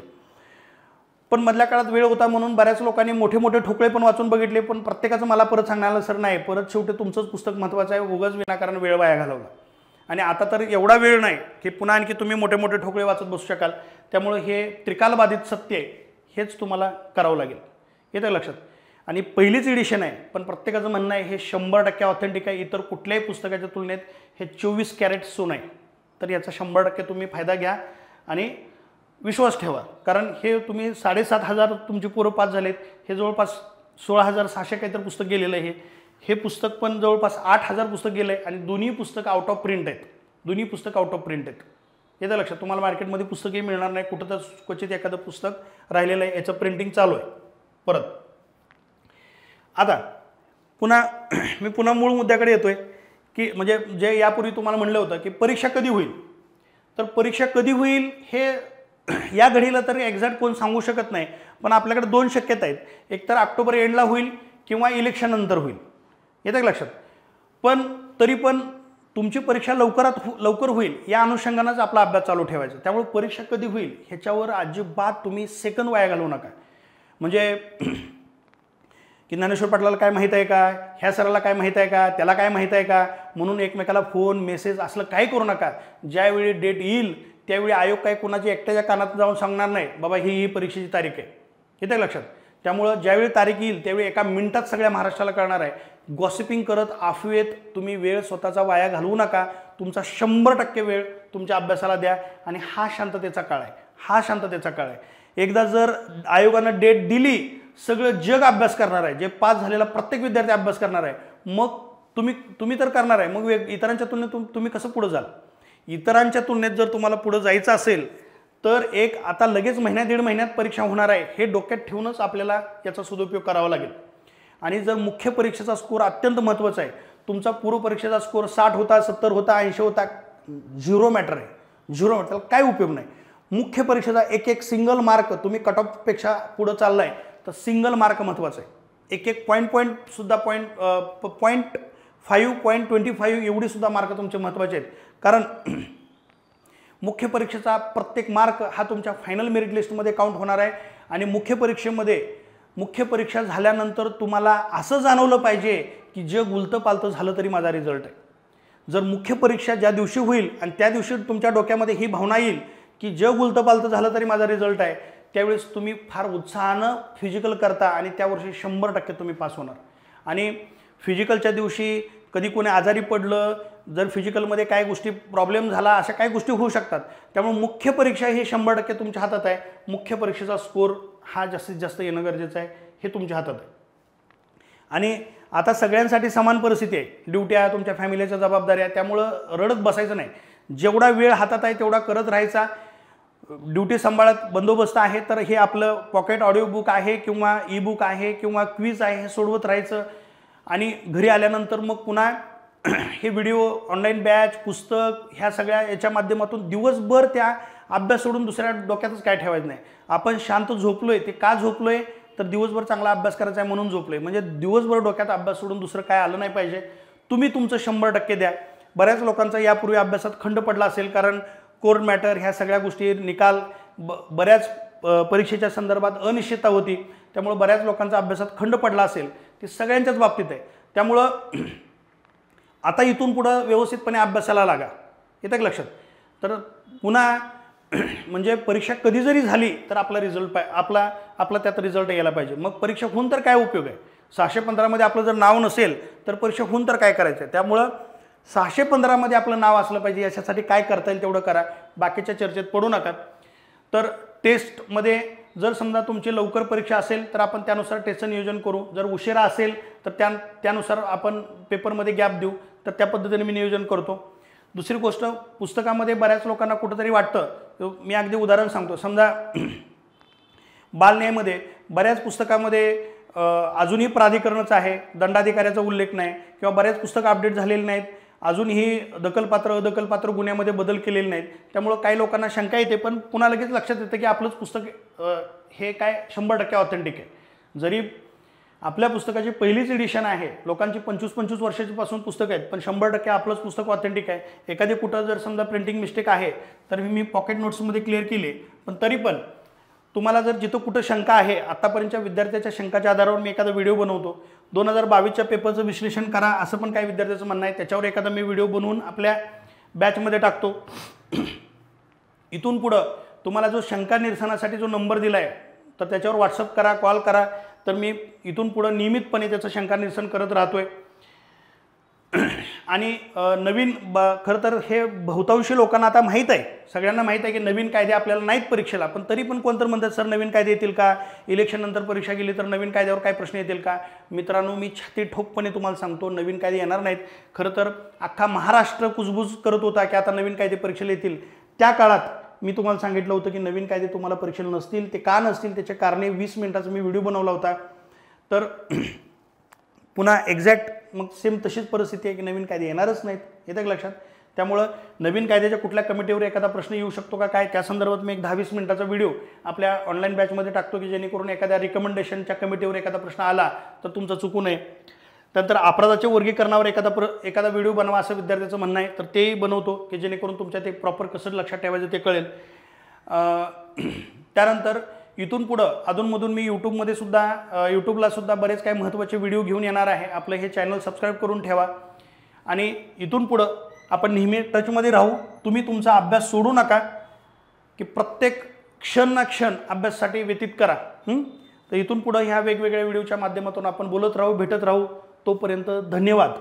पण मधल्या काळात वेळ होता म्हणून बऱ्याच लोकांनी मोठे मोठे ठोकळे पण वाचून बघितले, पण प्रत्येकाचं मला परत सांगण्याला सर नाही, परत शेवटी तुमचंच पुस्तक महत्त्वाचं आहे, उगाच विनाकारण वेळ वाया घालवला. आणि आता तर एवढा वेळ नाही की पुन्हा आणखी तुम्ही मोठे मोठे ठोकळे वाचत बसू शकाल. त्यामुळे हे त्रिकालबाधित सत्य आहे, हेच तुम्हाला करावं लागेल. येतं लक्षात? आणि पहिलीच एडिशन आहे, पण प्रत्येकाचं म्हणणं आहे हे 100% ऑथेंटिक आहे, इतर कुठल्याही पुस्तकाच्या तुलनेत हे 24 कॅरेट सोनं आहे. तर याचा 100% तुम्ही फायदा घ्या आणि विश्वास ठेवा, कारण हे तुम्ही 7,500 तुमचे पोरं पास झालेत, हे जवळपास 16,600 काहीतरी पुस्तक गेलेलं आहे. हे पुस्तक पण जवळपास 8,000 पुस्तक गेलं आहे आणि दोन्ही पुस्तक आउट ऑफ प्रिंट आहेत. दोन्ही पुस्तक आउट ऑफ प्रिंट आहेत. येतं लक्षात? तुम्हाला मार्केटमध्ये पुस्तकही मिळणार नाही, कुठं तर क्वचित एखादं पुस्तक राहिलेलं आहे, याचं प्रिंटिंग चालू आहे परत. आता पुन्हा मी पुन्हा मूळ मुद्द्याकडे येतोय की म्हणजे जे यापूर्वी तुम्हाला म्हणलं होतं की परीक्षा कधी होईल, तर परीक्षा कधी होईल हे या घडीला तर एक्झॅक्ट कोण सांगू शकत नाही, पण आपल्याकडे 2 शक्यता आहेत. एक तर ऑक्टोबर एंडला होईल किंवा इलेक्शन नंतर होईल. येतं का लक्षात? पण तरी पण तुमची परीक्षा लवकर होईल या अनुषंगानेच आपला अभ्यास चालू ठेवायचा. त्यामुळे परीक्षा कधी होईल ह्याच्यावर अजिबात तुम्ही सेकंद वाया घालवू नका. म्हणजे की ज्ञानेश्वर पाटलाला काय माहीत आहे का, ह्या सराला काय माहीत आहे का, त्याला काय माहीत आहे का म्हणून एकमेकाला फोन मेसेज असलं काही करू नका. ज्यावेळी डेट येईल त्यावेळी आयोग काय कोणाची एकट्याच्या कानात जाऊन सांगणार नाही बाबा ही परीक्षेची तारीख आहे. येतं लक्षात? त्यामुळं ज्यावेळी तारीख येईल त्यावेळी एका मिनिटात सगळ्या महाराष्ट्राला कळणार आहे. गॉसिपिंग करत अफवेत तुम्ही वेळ स्वतःचा वाया घालवू नका. तुमचा 100% वेळ तुमच्या अभ्यासाला द्या आणि हा शांततेचा काळ आहे. हा शांततेचा काळ आहे. एकदा जर आयोगानं डेट दिली, सगळं जग अभ्यास करणार आहे, जे पास झालेला प्रत्येक विद्यार्थी अभ्यास करणार आहे, मग तुम्ही तर करणार आहे, मग इतरांच्या तुलनेत तुम्ही कसं पुढे जाल? इतरांच्या तुलनेत जर तुम्हाला पुढे जायचं असेल तर एक आता लगेच महिन्यात 1.5 महिन्यात परीक्षा होणार आहे हे डोक्यात ठेवूनच आपल्याला याचा सदुपयोग करावा लागेल. आणि जर मुख्य परीक्षेचा स्कोर अत्यंत महत्त्वाचा आहे, तुमचा पूर्व परीक्षेचा स्कोर 60 होता, 70 होता, 80 होता, झिरो मॅटर आहे. झिरो मॅटर, त्याला काय उपयोग नाही. मुख्य परीक्षेचा एक सिंगल मार्क तुम्ही कट ऑफपेक्षा पुढे चाललाय तर सिंगल मार्क महत्त्वाचा आहे. एक पॉईंट सुद्धा 0.25 एवढी सुद्धा मार्क तुमचे महत्त्वाचे आहेत. कारण मुख्य परीक्षेचा प्रत्येक मार्क हा तुमच्या फायनल मेरिट लिस्टमध्ये काउंट होणार आहे. आणि मुख्य परीक्षा झाल्यानंतर तुम्हाला असं जाणवलं पाहिजे की जग उलतं पालतं झालं तरी माझा रिझल्ट आहे. जर मुख्य परीक्षा ज्या दिवशी होईल आणि त्या दिवशी तुमच्या डोक्यामध्ये ही भावना येईल की जग उलतं पालतं झालं तरी माझा रिझल्ट आहे, त्यावेळेस तुम्ही फार उत्साहानं फिजिकल करता आणि त्या वर्षी 100% तुम्ही पास होणार. आणि फिजिकलच्या दिवशी कधी कोणी आजारी पडलं, जर फिजिकलमध्ये काय गोष्टी प्रॉब्लेम झाला, अशा काही गोष्टी होऊ शकतात. त्यामुळे मुख्य परीक्षा ही 100% तुमच्या हातात आहे. मुख्य परीक्षेचा स्कोर हा जास्तीत जास्त येणं गरजेचं आहे, हे तुमच्या हातात आहे. आणि आता सगळ्यांसाठी समान परिस्थिती आहे. ड्युट्या, तुमच्या फॅमिलीच्या जबाबदाऱ्या, त्यामुळं रडत बसायचं नाही. जेवढा वेळ हातात आहे तेवढा करत राहायचा. ड्युटी सांभाळत बंदोबस्त आहे तर हे आपलं पॉकेट ऑडिओ बुक आहे किंवा ई बुक आहे किंवा क्विज आहे, हे सोडवत राहायचं. आणि घरी आल्यानंतर मग पुन्हा हे व्हिडिओ, ऑनलाईन बॅच, पुस्तक, ह्या सगळ्या याच्या माध्यमातून दिवसभर त्या अभ्यास सोडून दुसऱ्या डोक्यातच काय ठेवायचं नाही. आपण शांत झोपलोय, ते का झोपलोय तर दिवसभर चांगला अभ्यास करायचा आहे म्हणून झोपलोय. म्हणजे दिवसभर डोक्यात अभ्यास सोडून दुसरं काय आलं नाही पाहिजे. तुम्ही तुमचं 100% द्या. बऱ्याच लोकांचा यापूर्वी अभ्यासात खंड पडला असेल, कारण कोर्ट मॅटर, ह्या सगळ्या गोष्टी, निकाल, बऱ्याच परीक्षेच्या संदर्भात अनिश्चितता होती, त्यामुळे बऱ्याच लोकांचा अभ्यासात खंड पडला असेल. ते सगळ्यांच्याच बाबतीत आहे. त्यामुळं आता इथून पुढं व्यवस्थितपणे अभ्यासाला लागा. येतं का लक्षात? तर पुन्हा म्हणजे परीक्षा कधी जरी झाली तर आपला रिझल्ट आपला त्यात रिझल्ट यायला पाहिजे. मग परीक्षा होऊन तर काय उपयोग आहे? 615 मध्ये आपलं जर नाव नसेल तर परीक्षा होऊन तर काय करायचं आहे? त्यामुळं 615 मध्ये आपलं नाव असलं पाहिजे. याच्यासाठी काय करता येईल तेवढं करा. बाकीच्या चर्चेत पडू नका. तर टेस्टमध्ये जर समजा तुमची लवकर परीक्षा असेल तर आपण त्यानुसार टेस्टचं नियोजन करू. जर उशिरा असेल तर त्यानुसार आपण पेपरमध्ये गॅप देऊ. तर त्या पद्धतीने मी नियोजन करतो. दुसरी गोष्ट, पुस्तकामध्ये बऱ्याच लोकांना कुठंतरी वाटतं, मी अगदी उदाहरण सांगतो, समजा बालन्यायमध्ये बऱ्याच पुस्तकामध्ये अजूनही प्राधिकरणच आहे, दंडाधिकाऱ्याचा उल्लेख नाही, किंवा बऱ्याच पुस्तकं अपडेट झालेली नाहीत, अजूनही दखलपात्र अदखलपात्र गुन्ह्यामध्ये बदल केलेले नाहीत. त्यामुळं काही लोकांना शंका येते, पण पुन्हा लगेच लक्षात येतं की आपलंच पुस्तक हे काय 100% ऑथेंटिक आहे. जरी आपल्या पुस्तकाची पहिलीच एडिशन आहे, लोकांची 25-25 वर्षापासून पुस्तकं आहेत, पण 100% आपलंच पुस्तक ऑथेंटिक आहे. एखादी कुठं जर समजा प्रिंटिंग मिस्टेक आहे तर मी पॉकेट नोट्समध्ये क्लिअर केली, पण तरी पण तुम्हाला जर जिथं कुठं शंका आहे, आत्तापर्यंतच्या विद्यार्थ्याच्या शंकाच्या आधारावर मी एखादा व्हिडिओ बनवतो. 2022च्या पेपरचं विश्लेषण करा असं पण काही विद्यार्थ्याचं म्हणणं आहे, त्याच्यावर एखादा मी व्हिडिओ बनवून आपल्या बॅचमध्ये टाकतो. इथून पुढं तुम्हाला जो शंका निरसनासाठी जो नंबर दिला आहे तर त्याच्यावर व्हॉट्सअप करा, कॉल करा, तर मी इथून पुढं नियमितपणे त्याचं शंका निरसन करत राहतोय. आणि नवीन खरं तर हे बहुतांशी लोकांना आता माहीत आहे, सगळ्यांना माहीत आहे की नवीन कायदे आपल्याला नाहीत परीक्षेला, पण तरी पण कोणतं म्हणतात सर नवीन कायदे येतील का, इलेक्शन नंतर परीक्षा गेली तर नवीन कायद्यावर काय प्रश्न येतील का. मित्रांनो, मी छाती ठोकपणे तुम्हाला सांगतो, नवीन कायदे येणार नाहीत. खरं तर अख्खा महाराष्ट्र कुजबूज करत होता की आता नवीन कायदे परीक्षेला येतील. त्या काळात मी तुम्हाला सांगितलं होतं की नवीन कायदे तुम्हाला परीक्षेला नसतील, ते का नसतील त्याचे कारणे 20 मिनिटाचा मी व्हिडिओ बनवला होता. तर पुन्हा एक्झॅक्ट मग सेम तशीच परिस्थिती आहे की नवीन कायदे येणारच नाहीत, येतं लक्षात. त्यामुळं नवीन कायद्याच्या कुठल्या कमिटीवर एखादा प्रश्न येऊ शकतो का काय, त्या संदर्भात मी एक 10-20 मिनिटाचा व्हिडिओ आपल्या ऑनलाईन बॅचमध्ये टाकतो की जेणेकरून एखाद्या रिकमेंडेशनच्या कमिटीवर एखादा प्रश्न आला तर तुमचं चुकू नये. त्यानंतर अपराधाच्या वर्गीकरणावर एखादा व्हिडिओ बनवा असं विद्यार्थ्याचं म्हणणं आहे, तर तेही बनवतो की जेणेकरून तुमच्या ते प्रॉपर कसं लक्षात ठेवायचं ते कळेल. त्यानंतर इथून पुढं अधूनमधून मी यूट्यूबला सुद्धा बरेच काही महत्त्वाचे व्हिडिओ घेऊन येणार आहे. आपलं हे चॅनल सबस्क्राईब करून ठेवा आणि इथून पुढं आपण नेहमी टचमध्ये राहू. तुम्ही तुमचा अभ्यास सोडू नका की प्रत्येक क्षण ना क्षण अभ्यासासाठी व्यतीत करा. तर इथून पुढं ह्या वेगवेगळ्या व्हिडिओच्या माध्यमातून आपण बोलत राहू, भेटत राहू. तोपर्यंत धन्यवाद.